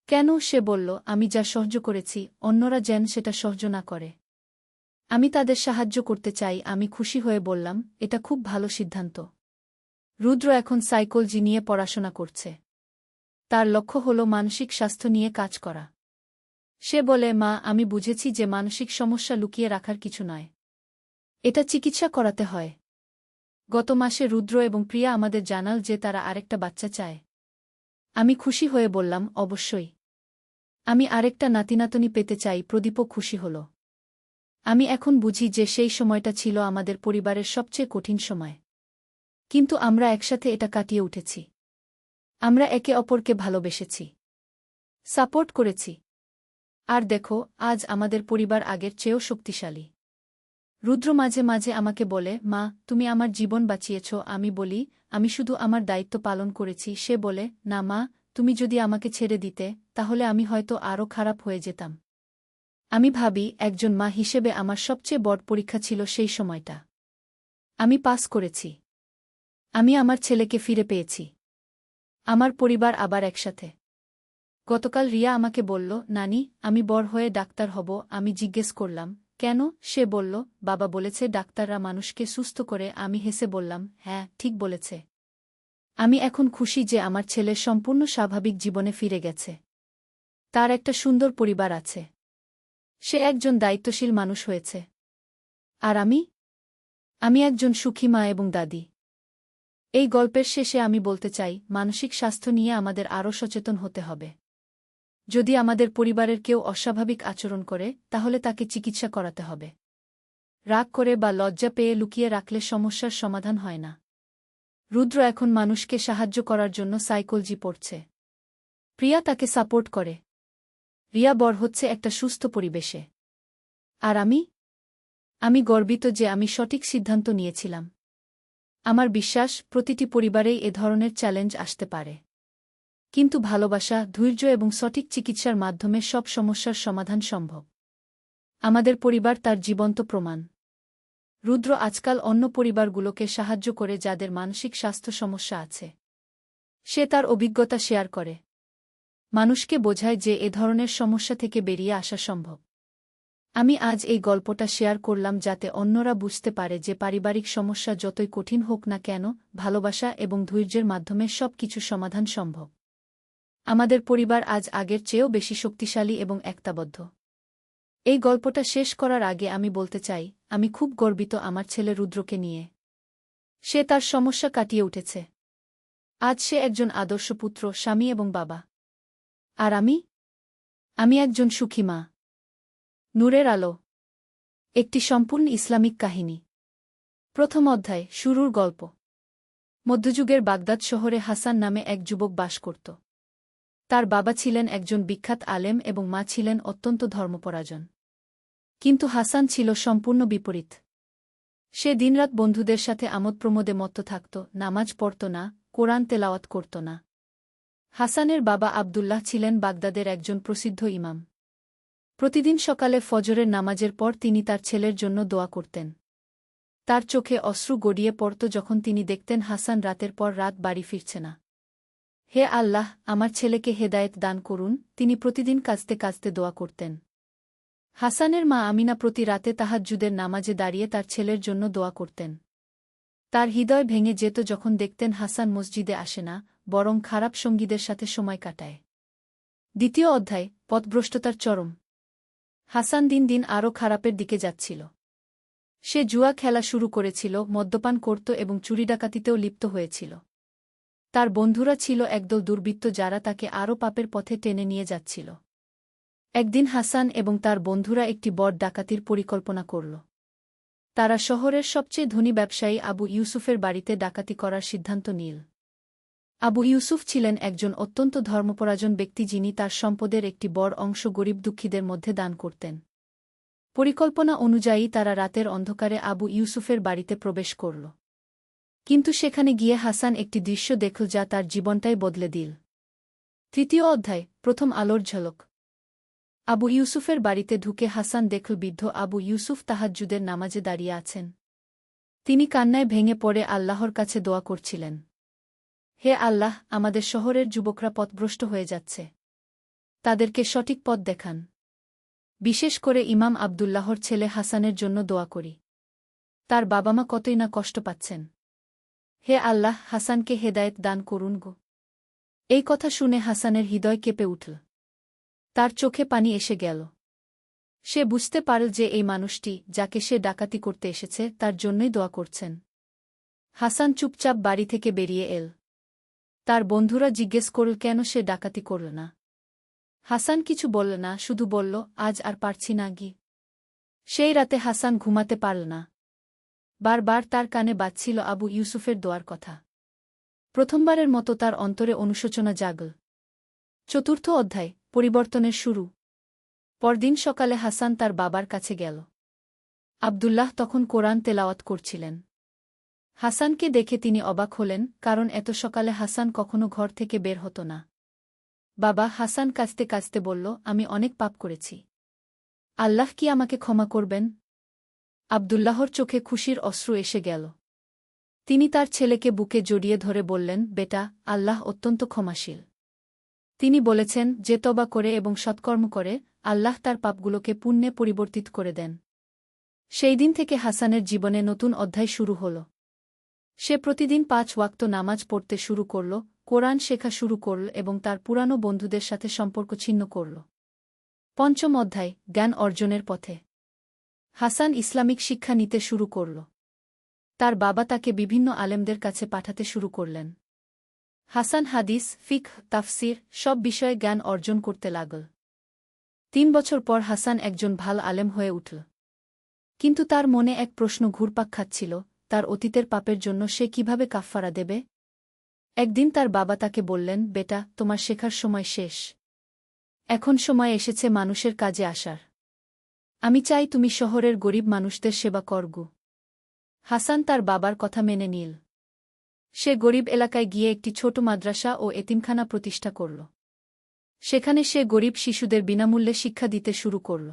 Speaker 1: কেন? সে বলল, আমি যা সহ্য করেছি অন্যরা যেন সেটা সহ্য না করে। আমি তাদের সাহায্য করতে চাই। আমি খুশি হয়ে বললাম, এটা খুব ভালো সিদ্ধান্ত। রুদ্র এখন সাইকোলজি নিয়ে পড়াশোনা করছে। তার লক্ষ্য হল মানসিক স্বাস্থ্য নিয়ে কাজ করা। সে বলে, মা, আমি বুঝেছি যে মানসিক সমস্যা লুকিয়ে রাখার কিছু নয়। এটা চিকিৎসা করাতে হয়। গত মাসে রুদ্র এবং প্রিয়া আমাদের জানাল যে তারা আরেকটা বাচ্চা চায়। আমি খুশি হয়ে বললাম, অবশ্যই। আমি আরেকটা নাতিনাতনি পেতে চাই। প্রদীপও খুশি হল। আমি এখন বুঝি যে সেই সময়টা ছিল আমাদের পরিবারের সবচেয়ে কঠিন সময়। কিন্তু আমরা একসাথে এটা কাটিয়ে উঠেছি। আমরা একে অপরকে ভালোবেসেছি, সাপোর্ট করেছি। আর দেখো, আজ আমাদের পরিবার আগের চেয়েও শক্তিশালী। রুদ্র মাঝে মাঝে আমাকে বলে, মা, তুমি আমার জীবন বাঁচিয়েছ। আমি বলি, আমি শুধু আমার দায়িত্ব পালন করেছি। সে বলে, না মা, তুমি যদি আমাকে ছেড়ে দিতে, তাহলে আমি হয়তো আরও খারাপ হয়ে যেতাম। আমি ভাবি, একজন মা হিসেবে আমার সবচেয়ে বড় পরীক্ষা ছিল সেই সময়টা। আমি পাস করেছি। আমি আমার ছেলেকে ফিরে পেয়েছি। আমার পরিবার আবার একসাথে। গতকাল রিয়া আমাকে বলল, নানি, আমি বড় হয়ে ডাক্তার হব। আমি জিজ্ঞেস করলাম, কেন? সে বলল, বাবা বলেছে ডাক্তাররা মানুষকে সুস্থ করে। আমি হেসে বললাম, হ্যাঁ, ঠিক বলেছে। আমি এখন খুশি যে আমার ছেলে সম্পূর্ণ স্বাভাবিক জীবনে ফিরে গেছে। তার একটা সুন্দর পরিবার আছে। সে একজন দায়িত্বশীল মানুষ হয়েছে। আর আমি একজন সুখী মা এবং দাদি। এই গল্পের শেষে আমি বলতে চাই, মানসিক স্বাস্থ্য নিয়ে আমাদের আরও সচেতন হতে হবে। যদি আমাদের পরিবারের কেউ অস্বাভাবিক আচরণ করে, তাহলে তাকে চিকিৎসা করাতে হবে। রাগ করে বা লজ্জা পেয়ে লুকিয়ে রাখলে সমস্যার সমাধান হয় না। রুদ্র এখন মানুষকে সাহায্য করার জন্য সাইকোলজি পড়ছে। প্রিয়া তাকে সাপোর্ট করে। রিয়া বড় হচ্ছে একটা সুস্থ পরিবেশে। আর আমি গর্বিত যে আমি সঠিক সিদ্ধান্ত নিয়েছিলাম। আমার বিশ্বাস, প্রতিটি পরিবারেই এ ধরনের চ্যালেঞ্জ আসতে পারে। কিন্তু ভালোবাসা, ধৈর্য এবং সঠিক চিকিৎসার মাধ্যমে সব সমস্যার সমাধান সম্ভব। আমাদের পরিবার তার জীবন্ত প্রমাণ। রুদ্র আজকাল অন্য পরিবারগুলোকে সাহায্য করে যাদের মানসিক স্বাস্থ্য সমস্যা আছে। সে তার অভিজ্ঞতা শেয়ার করে। মানুষকে বোঝায় যে এ ধরনের সমস্যা থেকে বেরিয়ে আসা সম্ভব। আমি আজ এই গল্পটা শেয়ার করলাম যাতে অন্যরা বুঝতে পারে যে পারিবারিক সমস্যা যতই কঠিন হোক না কেন, ভালোবাসা এবং ধৈর্যের মাধ্যমে সব কিছু সমাধান সম্ভব। আমাদের পরিবার আজ আগের চেয়েও বেশি শক্তিশালী এবং একতাবদ্ধ। এই গল্পটা শেষ করার আগে আমি বলতে চাই, আমি খুব গর্বিত আমার ছেলে রুদ্রকে নিয়ে। সে তার সমস্যা কাটিয়ে উঠেছে। আজ সে একজন আদর্শ পুত্র, স্বামী এবং বাবা। আর আমি একজন সুখী মা। নূরের আলো। একটি সম্পূর্ণ ইসলামিক কাহিনী। প্রথম অধ্যায়, শুরুর গল্প। মধ্যযুগের বাগদাদ শহরে হাসান নামে এক যুবক বাস করত। তার বাবা ছিলেন একজন বিখ্যাত আলেম এবং মা ছিলেন অত্যন্ত ধর্মপরায়ণ। কিন্তু হাসান ছিল সম্পূর্ণ বিপরীত। সে দিনরাত বন্ধুদের সাথে আমোদ-প্রমোদে মত্ত থাকত, নামাজ পড়ত না, কোরআন তেলাওয়াত করত না। হাসানের বাবা আবদুল্লাহ ছিলেন বাগদাদের একজন প্রসিদ্ধ ইমাম। প্রতিদিন সকালে ফজরের নামাজের পর তিনি তার ছেলের জন্য দোয়া করতেন। তার চোখে অশ্রু গড়িয়ে পড়ত যখন তিনি দেখতেন হাসান রাতের পর রাত বাড়ি ফিরছে না। হে আল্লাহ, আমার ছেলেকে হেদায়েত দান করুন, তিনি প্রতিদিন কাঁদতে কাঁদতে দোয়া করতেন। হাসানের মা আমিনা প্রতি রাতে তাহাজ্জুদের নামাজে দাঁড়িয়ে তার ছেলের জন্য দোয়া করতেন। তার হৃদয় ভেঙে যেত যখন দেখতেন হাসান মসজিদে আসে না, বরং খারাপ সঙ্গীদের সাথে সময় কাটায়। দ্বিতীয় অধ্যায়, পথভ্রষ্টতার চরম। হাসান দিন দিন আরও খারাপের দিকে যাচ্ছিল। সে জুয়া খেলা শুরু করেছিল, মদ্যপান করত এবং চুরি ডাকাতিতেও লিপ্ত হয়েছিল। তার বন্ধুরা ছিল একদল দুর্বৃত্ত যারা তাকে আরও পাপের পথে টেনে নিয়ে যাচ্ছিল। একদিন হাসান এবং তার বন্ধুরা একটি বড় ডাকাতির পরিকল্পনা করল। তারা শহরের সবচেয়ে ধনী ব্যবসায়ী আবু ইউসুফের বাড়িতে ডাকাতি করার সিদ্ধান্ত নিল। আবু ইউসুফ ছিলেন একজন অত্যন্ত ধর্মপরায়ণ ব্যক্তি যিনি তার সম্পদের একটি বড় অংশ গরিব দুঃখীদের মধ্যে দান করতেন। পরিকল্পনা অনুযায়ী তারা রাতের অন্ধকারে আবু ইউসুফের বাড়িতে প্রবেশ করল। কিন্তু সেখানে গিয়ে হাসান একটি দৃশ্য দেখল যা তার জীবনটাই বদলে দিল। তৃতীয় অধ্যায়, প্রথম আলোর ঝলক। আবু ইউসুফের বাড়িতে ঢুকে হাসান দেখল বৃদ্ধ আবু ইউসুফ তাহাজ্জুদের নামাজে দাঁড়িয়ে আছেন। তিনি কান্নায় ভেঙে পড়ে আল্লাহর কাছে দোয়া করছিলেন। হে আল্লাহ, আমাদের শহরের যুবকরা পথভ্রষ্ট হয়ে যাচ্ছে। তাদেরকে সঠিক পথ দেখান। বিশেষ করে ইমাম আবদুল্লাহর ছেলে হাসানের জন্য দোয়া করি। তার বাবা মা কতই না কষ্ট পাচ্ছেন। হে আল্লাহ, হাসানকে হেদায়েত দান করুন গো। এই কথা শুনে হাসানের হৃদয় কেঁপে উঠল। তার চোখে পানি এসে গেল। সে বুঝতে পারল যে এই মানুষটি, যাকে সে ডাকাতি করতে এসেছে, তার জন্যই দোয়া করছেন। হাসান চুপচাপ বাড়ি থেকে বেরিয়ে এল। তার বন্ধুরা জিজ্ঞেস করল কেন সে ডাকাতি করল না। হাসান কিছু বলল না, শুধু বলল, আজ আর পারছি না গি। সেই রাতে হাসান ঘুমাতে পারল না। বারবার তার কানে বাজছিল আবু ইউসুফের দোয়ার কথা। প্রথমবারের মতো তার অন্তরে অনুশোচনা জাগল। চতুর্থ অধ্যায়, পরিবর্তনের শুরু। পরদিন সকালে হাসান তার বাবার কাছে গেল। আবদুল্লাহ তখন কোরআন তেলাওয়াত করছিলেন। হাসানকে দেখে তিনি অবাক হলেন, কারণ এত সকালে হাসান কখনো ঘর থেকে বের হতো না। বাবা, হাসান কাঁদতে কাঁদতে বলল, আমি অনেক পাপ করেছি। আল্লাহ কি আমাকে ক্ষমা করবেন? আবদুল্লাহর চোখে খুশির অশ্রু এসে গেল। তিনি তার ছেলেকে বুকে জড়িয়ে ধরে বললেন, বেটা, আল্লাহ অত্যন্ত ক্ষমাশীল। তিনি বলেছেন, যে তওবা করে এবং সৎকর্ম করে, আল্লাহ তার পাপগুলোকে পুণ্যে পরিবর্তিত করে দেন। সেই দিন থেকে হাসানের জীবনে নতুন অধ্যায় শুরু হল। সে প্রতিদিন 5 ওয়াক্ত নামাজ পড়তে শুরু করল, কোরআন শেখা শুরু করল এবং তার পুরানো বন্ধুদের সাথে সম্পর্ক ছিন্ন করল। পঞ্চম অধ্যায়, জ্ঞান অর্জনের পথে। হাসান ইসলামিক শিক্ষা নিতে শুরু করল। তার বাবা তাকে বিভিন্ন আলেমদের কাছে পাঠাতে শুরু করলেন। হাসান হাদিস, ফিকহ, তাফসির সব বিষয়ে জ্ঞান অর্জন করতে লাগল। 3 বছর পর হাসান একজন ভালো আলেম হয়ে উঠল। কিন্তু তার মনে এক প্রশ্ন ঘুরপাক খাচ্ছিল, তার অতীতের পাপের জন্য সে কিভাবে কাফফারা দেবে। একদিন তার বাবা তাকে বললেন, বেটা, তোমার শেখার সময় শেষ। এখন সময় এসেছে মানুষের কাজে আসার। আমি চাই তুমি শহরের গরিব মানুষদের সেবা করগু। হাসান তার বাবার কথা মেনে নিল। সে গরিব এলাকায় গিয়ে একটি ছোট মাদ্রাসা ও এতিমখানা প্রতিষ্ঠা করল। সেখানে সে গরিব শিশুদের বিনামূল্যে শিক্ষা দিতে শুরু করল।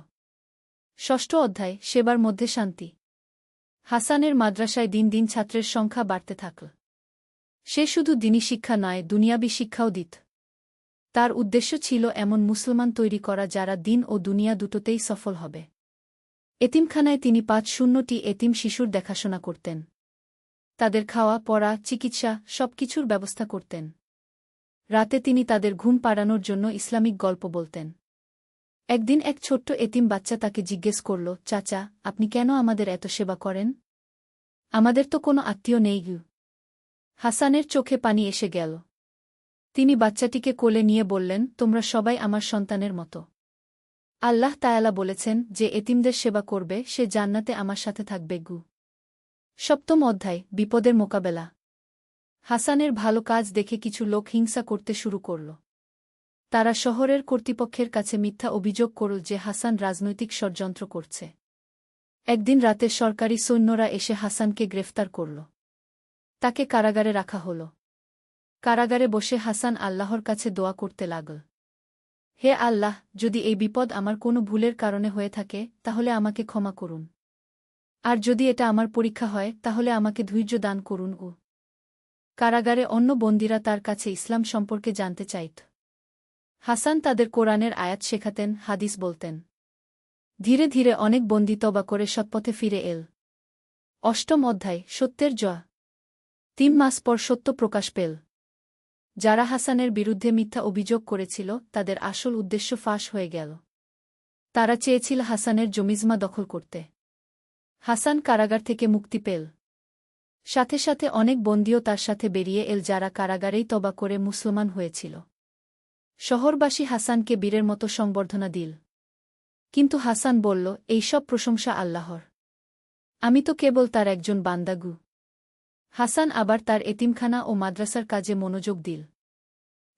Speaker 1: ষষ্ঠ অধ্যায়, সেবার মধ্যে শান্তি। হাসানের মাদ্রাসায় দিন দিন ছাত্রের সংখ্যা বাড়তে থাকল। সে শুধু দিনী শিক্ষা নয়, দুনিয়াবী শিক্ষাও দিত। তার উদ্দেশ্য ছিল এমন মুসলমান তৈরি করা যারা দিন ও দুনিয়া দুটোতেই সফল হবে। এতিমখানায় তিনি 500টি এতিম শিশুর দেখাশোনা করতেন। তাদের খাওয়া, পড়া, চিকিৎসা সবকিছুর ব্যবস্থা করতেন। রাতে তিনি তাদের ঘুম পাড়ানোর জন্য ইসলামিক গল্প বলতেন। একদিন এক ছোট্ট এতিম বাচ্চা তাকে জিজ্ঞেস করল, চাচা, আপনি কেন আমাদের এত সেবা করেন? আমাদের তো কোনো আত্মীয় নেই গু। হাসানের চোখে পানি এসে গেল। তিনি বাচ্চাটিকে কোলে নিয়ে বললেন, তোমরা সবাই আমার সন্তানের মতো। আল্লাহ তায়ালা বলেছেন, যে এতিমদের সেবা করবে সে জান্নাতে আমার সাথে থাকবে গু। সপ্তম অধ্যায়, বিপদের মোকাবেলা। হাসানের ভালো কাজ দেখে কিছু লোক হিংসা করতে শুরু করল। তারা শহরের কর্তৃপক্ষের কাছে মিথ্যা অভিযোগ করল যে হাসান রাজনৈতিক ষড়যন্ত্র করছে। একদিন রাতে সরকারি সৈন্যরা এসে হাসানকে গ্রেফতার করল। তাকে কারাগারে রাখা হল। কারাগারে বসে হাসান আল্লাহর কাছে দোয়া করতে লাগল। হে আল্লাহ, যদি এই বিপদ আমার কোনো ভুলের কারণে হয়ে থাকে, তাহলে আমাকে ক্ষমা করুন। আর যদি এটা আমার পরীক্ষা হয়, তাহলে আমাকে ধৈর্য দান করুন। কারাগারে অন্য বন্দীরা তার কাছে ইসলাম সম্পর্কে জানতে চাইত। হাসান তাদের কোরআনের আয়াত শেখাতেন, হাদিস বলতেন। ধীরে ধীরে অনেক বন্দী তওবা করে সৎপথে ফিরে এল। অষ্টম অধ্যায়, সত্যের জয়। 3 মাস পর সত্য প্রকাশ পেল। যারা হাসানের বিরুদ্ধে মিথ্যা অভিযোগ করেছিল, তাদের আসল উদ্দেশ্য ফাঁস হয়ে গেল। তারা চেয়েছিল হাসানের জমিজমা দখল করতে। হাসান কারাগার থেকে মুক্তি পেল। সাথে সাথে অনেক বন্দীও তার সাথে বেরিয়ে এল, যারা কারাগারেই তওবা করে মুসলমান হয়েছিল। শহরবাসী হাসানকে বীরের মতো সংবর্ধনা দিল। কিন্তু হাসান বলল, এই সব প্রশংসা আল্লাহর। আমি তো কেবল তার একজন বান্দাগু। হাসান আবার তার এতিমখানা ও মাদ্রাসার কাজে মনোযোগ দিল।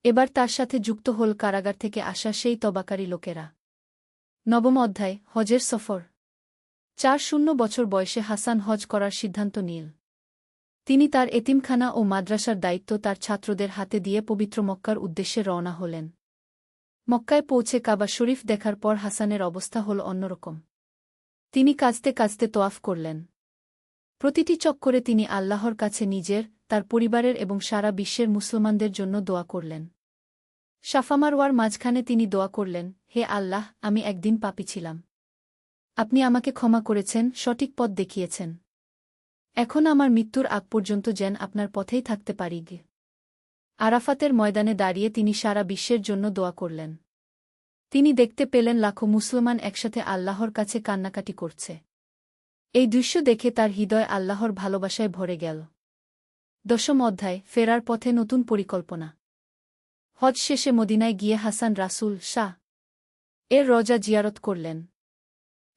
Speaker 1: এবার তার সাথে যুক্ত হল কারাগার থেকে আসা সেই তবাকারী লোকেরা। নবম অধ্যায়, হজের সফর। 4 বছর বয়সে হাসান হজ করার সিদ্ধান্ত নিল। তিনি তার এতিমখানা ও মাদ্রাসার দায়িত্ব তার ছাত্রদের হাতে দিয়ে পবিত্র মক্কার উদ্দেশ্যে রওনা হলেন। মক্কায় পৌঁছে কাবা শরীফ দেখার পর হাসানের অবস্থা হল অন্যরকম। তিনি কাঁদতে কাঁদতে তোয়াফ করলেন। প্রতিটি চক্করে তিনি আল্লাহর কাছে নিজের, তার পরিবারের এবং সারা বিশ্বের মুসলমানদের জন্য দোয়া করলেন। সাফা মারওয়ার মাঝখানে তিনি দোয়া করলেন, হে আল্লাহ, আমি একদিন পাপী ছিলাম। আপনি আমাকে ক্ষমা করেছেন, সঠিক পথ দেখিয়েছেন। এখন আমার মৃত্যুর আগ পর্যন্ত যেন আপনার পথেই থাকতে পারি গে। আরাফাতের ময়দানে দাঁড়িয়ে তিনি সারা বিশ্বের জন্য দোয়া করলেন। তিনি দেখতে পেলেন লাখো মুসলমান একসাথে আল্লাহর কাছে কান্নাকাটি করছে। এই দৃশ্য দেখে তার হৃদয় আল্লাহর ভালোবাসায় ভরে গেল। 10ম অধ্যায়, ফেরার পথে নতুন পরিকল্পনা। হজ শেষে মদিনায় গিয়ে হাসান রাসূল শাহ এর রওজা জিয়ারত করলেন।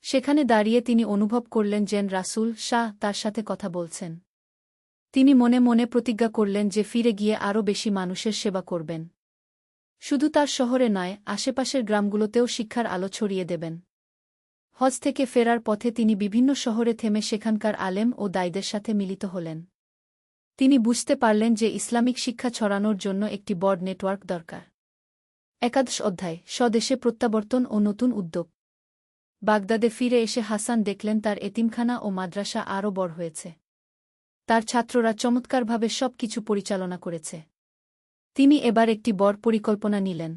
Speaker 1: সেখানে দাঁড়িয়ে তিনি অনুভব করলেন যেন রাসূল শাহ তার সাথে কথা বলছেন। তিনি মনে মনে প্রতিজ্ঞা করলেন যে ফিরে গিয়ে আরও বেশি মানুষের সেবা করবেন। শুধু তার শহরে নয়, আশেপাশের গ্রামগুলোতেও শিক্ষার আলো ছড়িয়ে দেবেন। হজ থেকে ফেরার পথে তিনি বিভিন্ন শহরে থেমে সেখানকার আলেম ও দায়ীদের সাথে মিলিত হলেন। তিনি বুঝতে পারলেন যে ইসলামিক শিক্ষা ছড়ানোর জন্য একটি বড় নেটওয়ার্ক দরকার। 11 অধ্যায়, স্বদেশে প্রত্যাবর্তন ও নতুন উদ্যোগ। বাগদাদে ফিরে এসে হাসান দেখলেন তার এতিমখানা ও মাদ্রাসা আরও বড় হয়েছে। তার ছাত্ররা চমৎকারভাবে সব কিছু পরিচালনা করেছে। তিনি এবার একটি বড় পরিকল্পনা নিলেন।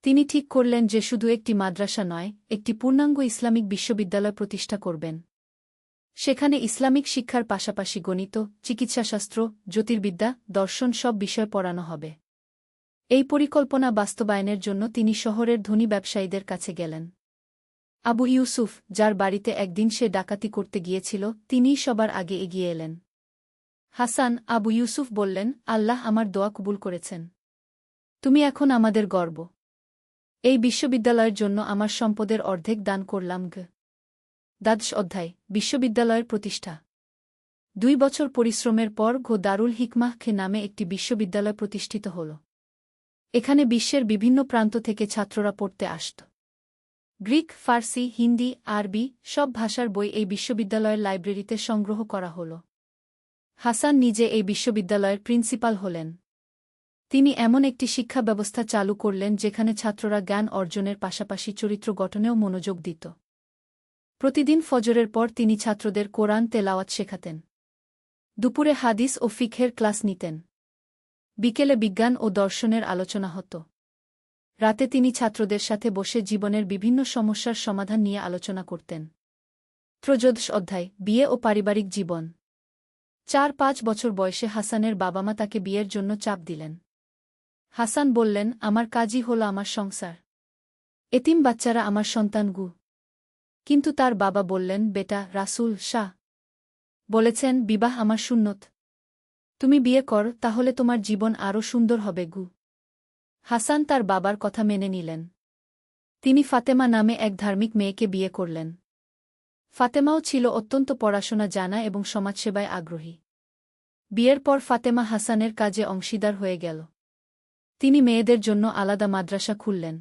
Speaker 1: তিনি ঠিক করলেন যে শুধু একটি মাদ্রাসা নয়, একটি পূর্ণাঙ্গ ইসলামিক বিশ্ববিদ্যালয় প্রতিষ্ঠা করবেন। সেখানে ইসলামিক শিক্ষার পাশাপাশি গণিত, চিকিৎসাশাস্ত্র, জ্যোতির্বিদ্যা, দর্শন সব বিষয় পড়ানো হবে। এই পরিকল্পনা বাস্তবায়নের জন্য তিনি শহরের ধনী ব্যবসায়ীদের কাছে গেলেন। আবু ইউসুফ, যার বাড়িতে একদিন সে ডাকাতি করতে গিয়েছিল, তিনিই সবার আগে এগিয়ে এলেন। হাসান, আবু ইউসুফ বললেন, আল্লাহ আমার দোয়া কবুল করেছেন। তুমি এখন আমাদের গর্ব। এই বিশ্ববিদ্যালয়ের জন্য আমার সম্পদের অর্ধেক দান করলাম গ। 12 অধ্যায়, বিশ্ববিদ্যালয়ের প্রতিষ্ঠা। 2 বছর পরিশ্রমের পর দারুল হিকমাহ নামে একটি বিশ্ববিদ্যালয় প্রতিষ্ঠিত হল। এখানে বিশ্বের বিভিন্ন প্রান্ত থেকে ছাত্ররা পড়তে আসত। গ্রিক, ফার্সি, হিন্দি, আরবি সব ভাষার বই এই বিশ্ববিদ্যালয়ের লাইব্রেরিতে সংগ্রহ করা হল। হাসান নিজে এই বিশ্ববিদ্যালয়ের প্রিন্সিপাল হলেন। তিনি এমন একটি শিক্ষা ব্যবস্থা চালু করলেন যেখানে ছাত্ররা জ্ঞান অর্জনের পাশাপাশি চরিত্র গঠনেও মনোযোগ দিত। প্রতিদিন ফজরের পর তিনি ছাত্রদের কোরআন তেলাওয়াত শেখাতেন। দুপুরে হাদিস ও ফিকহের ক্লাস নিতেন। বিকেলে বিজ্ঞান ও দর্শনের আলোচনা হতো। রাতে তিনি ছাত্রদের সাথে বসে জীবনের বিভিন্ন সমস্যার সমাধান নিয়ে আলোচনা করতেন। 13 অধ্যায়, বিয়ে ও পারিবারিক জীবন। 4-5 বছর বয়সে হাসানের বাবা-মা তাকে বিয়ের জন্য চাপ দিলেন। হাসান বললেন, আমার কাজই হল আমার সংসার। এতিম বাচ্চারা আমার সন্তান গু। কিন্তু তার বাবা বললেন, বেটা, রাসূল শাহ বলেছেন, বিবাহ আমার সুন্নত। তুমি বিয়ে কর, তাহলে তোমার জীবন আরও সুন্দর হবে গু। হাসান তার বাবার কথা মেনে নিলেন। তিনি ফাতেমা নামে এক ধার্মিক মেয়েকে বিয়ে করলেন। ফাতেমাও ছিল অত্যন্ত পড়াশোনা জানা এবং সমাজসেবায় আগ্রহী। বিয়ের পর ফাতেমা হাসানের কাজে অংশীদার হয়ে গেল। তিনি মেয়েদের জন্য আলাদা মাদ্রাসা খুললেন।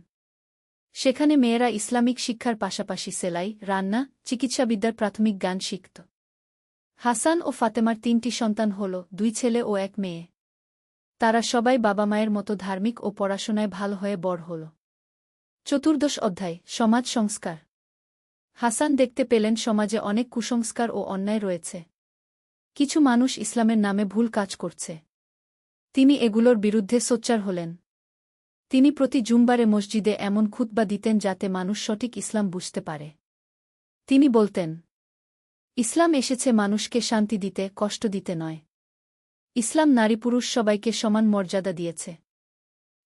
Speaker 1: সেখানে মেয়েরা ইসলামিক শিক্ষার পাশাপাশি সেলাই, রান্না, চিকিৎসাবিদ্যার প্রাথমিক জ্ঞান শিখত। হাসান ও ফাতেমার 3টি সন্তান হল, 2 ছেলে ও 1 মেয়ে। তারা সবাই বাবা মায়ের মতো ধার্মিক ও পড়াশোনায় ভালো হয়ে বড় হল। 14 অধ্যায়, সমাজ সংস্কার। হাসান দেখতে পেলেন সমাজে অনেক কুসংস্কার ও অন্যায় রয়েছে। কিছু মানুষ ইসলামের নামে ভুল কাজ করছে। তিনি এগুলোর বিরুদ্ধে সোচ্চার হলেন। তিনি প্রতি জুমবারে মসজিদে এমন খুতবা দিতেন যাতে মানুষ সঠিক ইসলাম বুঝতে পারে। তিনি বলতেন, ইসলাম এসেছে মানুষকে শান্তি দিতে, কষ্ট দিতে নয়। ইসলাম নারী পুরুষ সবাইকে সমান মর্যাদা দিয়েছে।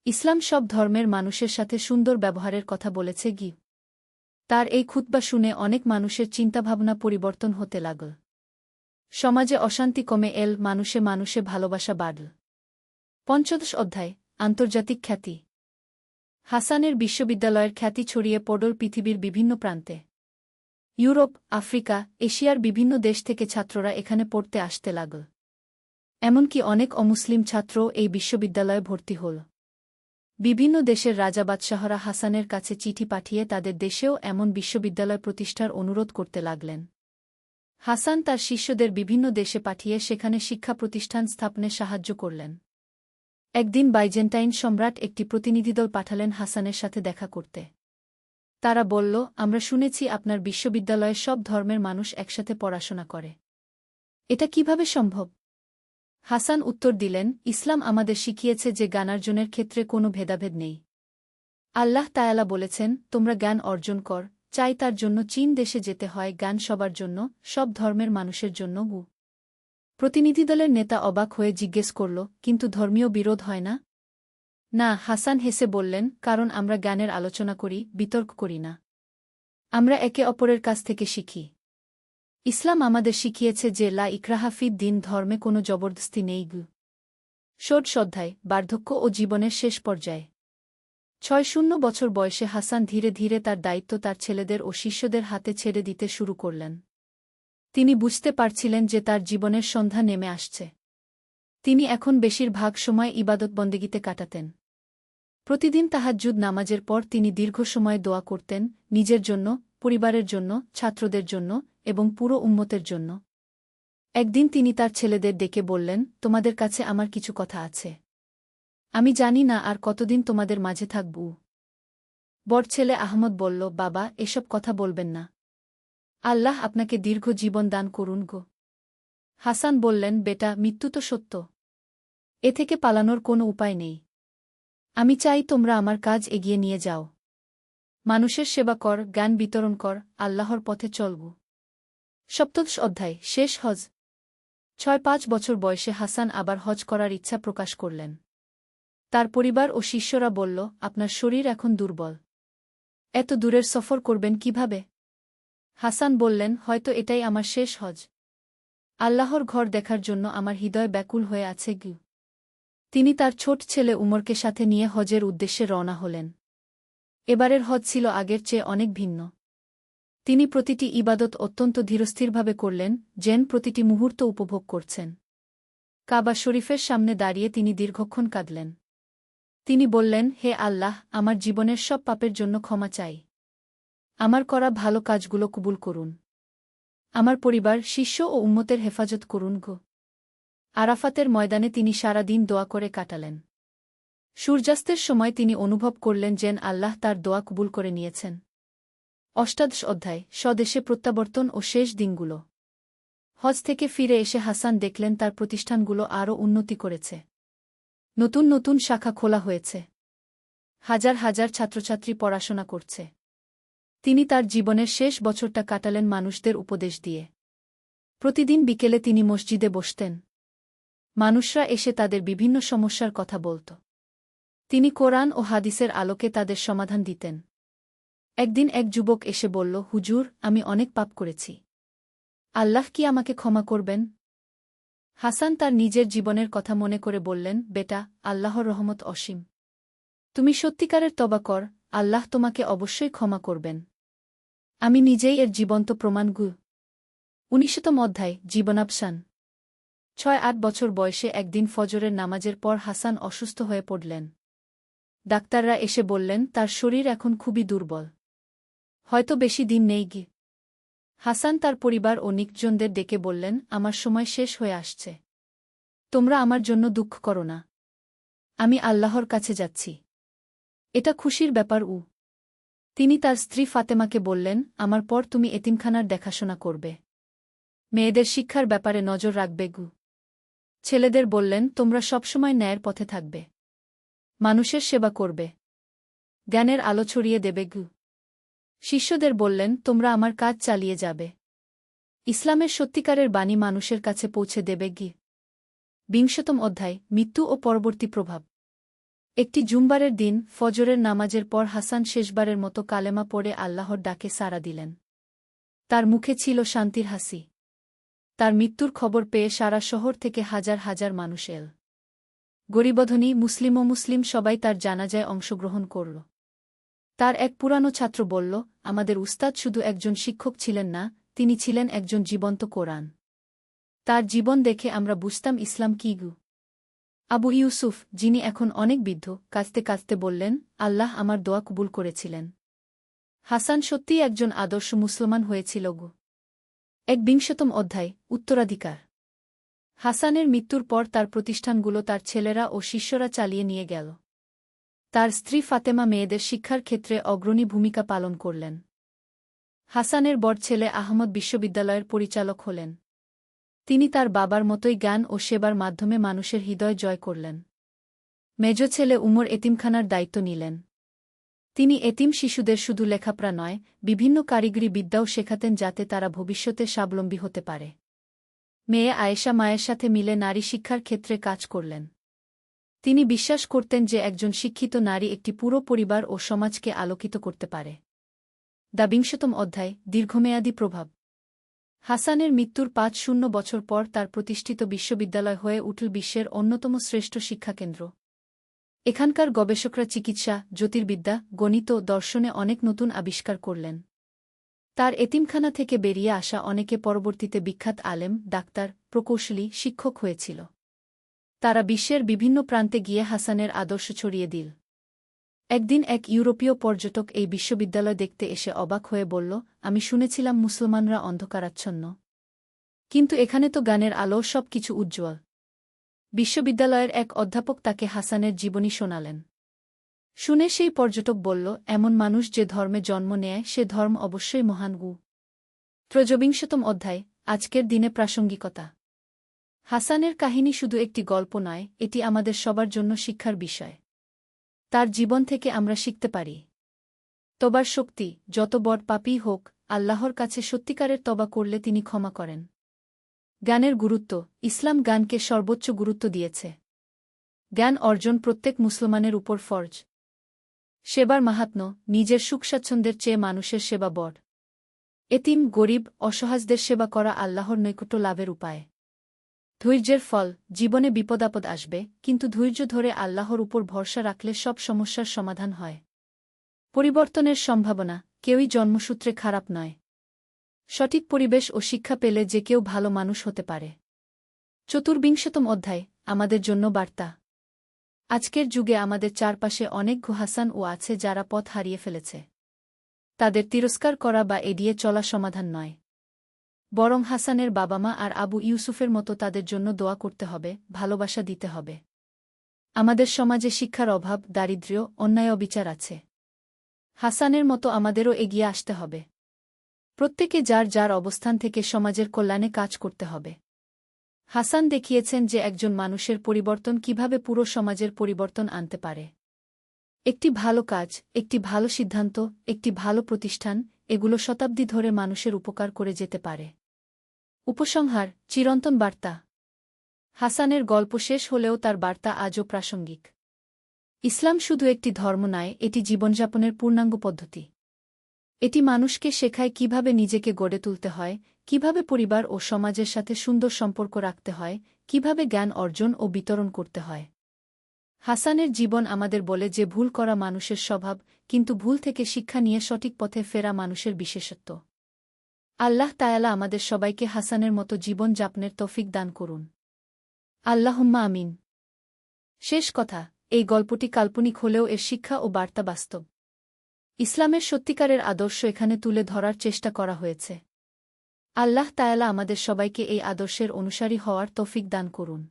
Speaker 1: ইসলাম সব ধর্মের মানুষের সাথে সুন্দর ব্যবহারের কথা বলেছে গি। তার এই খুতবা শুনে অনেক মানুষের চিন্তাভাবনা পরিবর্তন হতে লাগল। সমাজে অশান্তি কমে এল, মানুষে মানুষে ভালোবাসা বাড়ল। 15 অধ্যায়, আন্তর্জাতিক খ্যাতি। হাসানের বিশ্ববিদ্যালয়ের খ্যাতি ছড়িয়ে পড়ল পৃথিবীর বিভিন্ন প্রান্তে। ইউরোপ, আফ্রিকা, এশিয়ার বিভিন্ন দেশ থেকে ছাত্ররা এখানে পড়তে আসতে লাগল। এমনকি অনেক অমুসলিম ছাত্রও এই বিশ্ববিদ্যালয়ে ভর্তি হল। বিভিন্ন দেশের রাজা বাদশাহরা হাসানের কাছে চিঠি পাঠিয়ে তাদের দেশেও এমন বিশ্ববিদ্যালয় প্রতিষ্ঠার অনুরোধ করতে লাগলেন। হাসান তার শিষ্যদের বিভিন্ন দেশে পাঠিয়ে সেখানে শিক্ষা প্রতিষ্ঠান স্থাপনে সাহায্য করলেন। একদিন বাইজেন্টাইন সম্রাট একটি প্রতিনিধিদল পাঠালেন হাসানের সাথে দেখা করতে। তারা বলল, আমরা শুনেছি আপনার বিশ্ববিদ্যালয়ে সব ধর্মের মানুষ একসাথে পড়াশোনা করে। এটা কিভাবে সম্ভব? হাসান উত্তর দিলেন, ইসলাম আমাদের শিখিয়েছে যে জ্ঞানার্জনের ক্ষেত্রে কোনো ভেদাভেদ নেই। আল্লাহ তায়ালা বলেছেন, তোমরা জ্ঞান অর্জন কর, চাই তার জন্য চীন দেশে যেতে হয় জ্ঞান সবার জন্য, সব ধর্মের মানুষের জন্য। প্রতিনিধিদলের নেতা অবাক হয়ে জিজ্ঞেস করল, কিন্তু ধর্মীয় বিরোধ হয় না? না, হাসান হেসে বললেন, কারণ আমরা জ্ঞানের আলোচনা করি, বিতর্ক করি না। আমরা একে অপরের কাছ থেকে শিখি। ইসলাম আমাদের শিখিয়েছে যে লা ইকরাহা ফিদ দিন, ধর্মে কোনো জবরদস্তি নেই। ষোড়শ অধ্যায়, বার্ধক্য ও জীবনের শেষ পর্যায়ে। ৬০ বছর বয়সে হাসান ধীরে ধীরে তার দায়িত্ব তার ছেলেদের ও শিষ্যদের হাতে ছেড়ে দিতে শুরু করলেন। তিনি বুঝতে পারছিলেন যে তার জীবনের সন্ধ্যা নেমে আসছে। তিনি এখন বেশিরভাগ সময় ইবাদত বন্দেগীতে কাটাতেন। প্রতিদিন তাহাজ্জুদ নামাজের পর তিনি দীর্ঘ সময় দোয়া করতেন, নিজের জন্য, পরিবারের জন্য, ছাত্রদের জন্য এবং পুরো উম্মতের জন্য। একদিন তিনি তার ছেলেদের ডেকে বললেন, তোমাদের কাছে আমার কিছু কথা আছে। আমি জানি না আর কতদিন তোমাদের মাঝে থাকব। বড় ছেলে আহমদ বলল, বাবা, এসব কথা বলবেন না। আল্লাহ আপনাকে দীর্ঘ জীবন দান করুন গো। হাসান বললেন, বেটা, মৃত্যু তো সত্য। এ থেকে পালানোর কোনো উপায় নেই। আমি চাই তোমরা আমার কাজ এগিয়ে নিয়ে যাও। মানুষের সেবা কর, জ্ঞান বিতরণ কর, আল্লাহর পথে চলব। সপ্তদশ অধ্যায়, শেষ হজ। ৬-৫ বছর বয়সে হাসান আবার হজ করার ইচ্ছা প্রকাশ করলেন। তার পরিবার ও শিষ্যরা বলল, আপনার শরীর এখন দুর্বল। এত দূরের সফর করবেন কিভাবে? হাসান বললেন, হয়তো এটাই আমার শেষ হজ। আল্লাহর ঘর দেখার জন্য আমার হৃদয় ব্যাকুল হয়ে আছে। তিনি তার ছোট ছেলে উমরকে সাথে নিয়ে হজের উদ্দেশ্যে রওনা হলেন। এবারের হজ ছিল আগের চেয়ে অনেক ভিন্ন। তিনি প্রতিটি ইবাদত অত্যন্ত ধীরস্থিরভাবে করলেন, যেন প্রতিটি মুহূর্ত উপভোগ করছেন। কাবা শরীফের সামনে দাঁড়িয়ে তিনি দীর্ঘক্ষণ কাঁদলেন। তিনি বললেন, হে আল্লাহ, আমার জীবনের সব পাপের জন্য ক্ষমা চাই। আমার করা ভালো কাজগুলো কবুল করুন। আমার পরিবার, শিষ্য ও উম্মতের হেফাজত করুন গো। আরাফাতের ময়দানে তিনি সারা দিন দোয়া করে কাটালেন। সূর্যাস্তের সময় তিনি অনুভব করলেন যেন আল্লাহ তার দোয়া কবুল করে নিয়েছেন। অষ্টাদশ অধ্যায়, স্বদেশে প্রত্যাবর্তন ও শেষ দিনগুলো। হজ থেকে ফিরে এসে হাসান দেখলেন তার প্রতিষ্ঠানগুলো আরও উন্নতি করেছে। নতুন নতুন শাখা খোলা হয়েছে। হাজার হাজার ছাত্রছাত্রী পড়াশোনা করছে। তিনি তার জীবনের শেষ বছরটা কাটালেন মানুষদের উপদেশ দিয়ে। প্রতিদিন বিকেলে তিনি মসজিদে বসতেন। মানুষরা এসে তাদের বিভিন্ন সমস্যার কথা বলত। তিনি কোরআন ও হাদিসের আলোকে তাদের সমাধান দিতেন। একদিন এক যুবক এসে বলল, হুজুর, আমি অনেক পাপ করেছি। আল্লাহ কি আমাকে ক্ষমা করবেন? হাসান তার নিজের জীবনের কথা মনে করে বললেন, বেটা, আল্লাহর রহমত অসীম। তুমি সত্যিকারের তওবা কর, আল্লাহ তোমাকে অবশ্যই ক্ষমা করবেন। আমি নিজেই এর জীবন্ত প্রমাণ। ১৯তম অধ্যায়, জীবনাবসান। ৬-৮ বছর বয়সে একদিন ফজরের নামাজের পর হাসান অসুস্থ হয়ে পড়লেন। ডাক্তাররা এসে বললেন, তার শরীর এখন খুবই দুর্বল। হয়তো বেশি দিন নেই। হাসান তার পরিবার ও নিকজনদের ডেকে বললেন, আমার সময় শেষ হয়ে আসছে। তোমরা আমার জন্য দুঃখ করো না। আমি আল্লাহর কাছে যাচ্ছি। এটা খুশির ব্যাপার। তিনি তার স্ত্রী ফাতেমাকে বললেন, আমার পর তুমি এতিমখানার দেখাশোনা করবে। মেয়েদের শিক্ষার ব্যাপারে নজর রাখবে। ছেলেদের বললেন, তোমরা সবসময় ন্যায়ের পথে থাকবে। মানুষের সেবা করবে। জ্ঞানের আলো ছড়িয়ে দেবে। শিষ্যদের বললেন, তোমরা আমার কাজ চালিয়ে যাবে। ইসলামের সত্যিকারের বাণী মানুষের কাছে পৌঁছে দেবে। ২০তম অধ্যায়, মৃত্যু ও পরবর্তী প্রভাব। একটি জুমবারের দিন ফজরের নামাজের পর হাসান শেষবারের মতো কালেমা পড়ে আল্লাহর ডাকে সাড়া দিলেন। তার মুখে ছিল শান্তির হাসি। তার মৃত্যুর খবর পেয়ে সারা শহর থেকে হাজার হাজার মানুষ এল। গরিবধনী, মুসলিম ও মুসলিম সবাই তার জানাজায় অংশগ্রহণ করল। তার এক পুরানো ছাত্র বলল, আমাদের উস্তাদ শুধু একজন শিক্ষক ছিলেন না, তিনি ছিলেন একজন জীবন্ত কোরআন। তার জীবন দেখে আমরা বুঝতাম ইসলাম কী। আবু ইউসুফ, যিনি এখন অনেক বৃদ্ধ, কাঁদতে কাঁদতে বললেন, আল্লাহ আমার দোয়া কবুল করেছিলেন। হাসান সত্যিই একজন আদর্শ মুসলমান হয়েছিল। ২১তম অধ্যায়, উত্তরাধিকার। হাসানের মৃত্যুর পর তার প্রতিষ্ঠানগুলো তার ছেলেরা ও শিষ্যরা চালিয়ে নিয়ে গেল। তার স্ত্রী ফাতেমা মেয়েদের শিক্ষার ক্ষেত্রে অগ্রণী ভূমিকা পালন করলেন। হাসানের বড় ছেলে আহমদ বিশ্ববিদ্যালয়ের পরিচালক হলেন। তিনি তার বাবার মতোই জ্ঞান ও সেবার মাধ্যমে মানুষের হৃদয় জয় করলেন। মেজ ছেলে উমর এতিমখানার দায়িত্ব নিলেন। তিনি এতিম শিশুদের শুধু লেখাপড়া নয়, বিভিন্ন কারিগরি বিদ্যাও শেখাতেন যাতে তারা ভবিষ্যতে স্বাবলম্বী হতে পারে। মেয়ে আয়েশা মায়ের সাথে মিলে নারী শিক্ষার ক্ষেত্রে কাজ করলেন। তিনি বিশ্বাস করতেন যে একজন শিক্ষিত নারী একটি পুরো পরিবার ও সমাজকে আলোকিত করতে পারে। ২২তম অধ্যায়, দীর্ঘমেয়াদী প্রভাব। হাসানের মৃত্যুর ৫-০ বছর পর তার প্রতিষ্ঠিত বিশ্ববিদ্যালয় হয়ে উঠল বিশ্বের অন্যতম শ্রেষ্ঠ শিক্ষাকেন্দ্র। এখানকার গবেষকরা চিকিৎসা, জ্যোতির্বিদ্যা, গণিত, দর্শনে অনেক নতুন আবিষ্কার করলেন। তার এতিমখানা থেকে বেরিয়ে আসা অনেকে পরবর্তীতে বিখ্যাত আলেম, ডাক্তার, প্রকৌশলী, শিক্ষক হয়েছিল। তারা বিশ্বের বিভিন্ন প্রান্তে গিয়ে হাসানের আদর্শ ছড়িয়ে দিল। একদিন এক ইউরোপীয় পর্যটক এই বিশ্ববিদ্যালয় দেখতে এসে অবাক হয়ে বলল, আমি শুনেছিলাম মুসলমানরা অন্ধকারাচ্ছন্ন, কিন্তু এখানে তো জ্ঞানের আলো, সব কিছু উজ্জ্বল। বিশ্ববিদ্যালয়ের এক অধ্যাপক তাকে হাসানের জীবনী শোনালেন। শুনে সেই পর্যটক বলল, এমন মানুষ যে ধর্মে জন্ম নেয় সে ধর্ম অবশ্যই মহান। ২৩তম অধ্যায়, আজকের দিনে প্রাসঙ্গিকতা। হাসানের কাহিনী শুধু একটি গল্প নয়, এটি আমাদের সবার জন্য শিক্ষার বিষয়। তার জীবন থেকে আমরা শিখতে পারি তবার শক্তি, যত বড় পাপী হোক, আল্লাহর কাছে সত্যিকারের তবা করলে তিনি ক্ষমা করেন। জ্ঞানের গুরুত্ব। ইসলাম জ্ঞানকে সর্বোচ্চ গুরুত্ব দিয়েছে। জ্ঞান অর্জন প্রত্যেক মুসলমানের উপর ফরজ। সেবার মাহাত্ম্য। নিজের সুখস্বাচ্ছন্দ্যের চেয়ে মানুষের সেবা বড়। এতিম, গরিব, অসহায়দের সেবা করা আল্লাহর নৈকট্য লাভের উপায়। ধৈর্যের ফল। জীবনে বিপদাপদ আসবে, কিন্তু ধৈর্য ধরে আল্লাহর উপর ভরসা রাখলে সব সমস্যার সমাধান হয়। পরিবর্তনের সম্ভাবনা। কেউই জন্মসূত্রে খারাপ নয়। সঠিক পরিবেশ ও শিক্ষা পেলে যে কেউ ভালো মানুষ হতে পারে। ২৪তম অধ্যায়, আমাদের জন্য বার্তা। আজকের যুগে আমাদের চারপাশে অনেক হাসান ও আছে যারা পথ হারিয়ে ফেলেছে। তাদের তিরস্কার করা বা এড়িয়ে চলা সমাধান নয়, বরং হাসানের বাবা মা আর আবু ইউসুফের মতো তাদের জন্য দোয়া করতে হবে, ভালোবাসা দিতে হবে। আমাদের সমাজে শিক্ষার অভাব, দারিদ্র্য, অন্যায়, অবিচার আছে। হাসানের মতো আমাদেরও এগিয়ে আসতে হবে। প্রত্যেকে যার যার অবস্থান থেকে সমাজের কল্যাণে কাজ করতে হবে। হাসান দেখিয়েছেন যে একজন মানুষের পরিবর্তন কিভাবে পুরো সমাজের পরিবর্তন আনতে পারে। একটি ভালো কাজ, একটি ভালো সিদ্ধান্ত, একটি ভালো প্রতিষ্ঠান, এগুলো শতাব্দী ধরে মানুষের উপকার করে যেতে পারে। উপসংহার। চিরন্তন বার্তা। হাসানের গল্প শেষ হলেও তার বার্তা আজও প্রাসঙ্গিক। ইসলাম শুধু একটি ধর্ম নয়, এটি জীবনযাপনের পূর্ণাঙ্গ পদ্ধতি। এটি মানুষকে শেখায় কিভাবে নিজেকে গড়ে তুলতে হয়, কিভাবে পরিবার ও সমাজের সাথে সুন্দর সম্পর্ক রাখতে হয়, কিভাবে জ্ঞান অর্জন ও বিতরণ করতে হয়। হাসানের জীবন আমাদের বলে যে ভুল করা মানুষের স্বভাব, কিন্তু ভুল থেকে শিক্ষা নিয়ে সঠিক পথে ফেরা মানুষের বিশেষত্ব। আল্লাহ তায়ালা আমাদের সবাইকে হাসানের মতো জীবন যাপনের তৌফিক দান করুন। আল্লাহুম্মা আমিন। শেষ কথা, এই গল্পটি কাল্পনিক হলেও এর শিক্ষা ও বার্তা বাস্তব। ইসলামের সত্যিকারের আদর্শ এখানে তুলে ধরার চেষ্টা করা হয়েছে। আল্লাহ তায়ালা আমাদের সবাইকে এই আদর্শের অনুসারী হওয়ার তৌফিক দান করুন।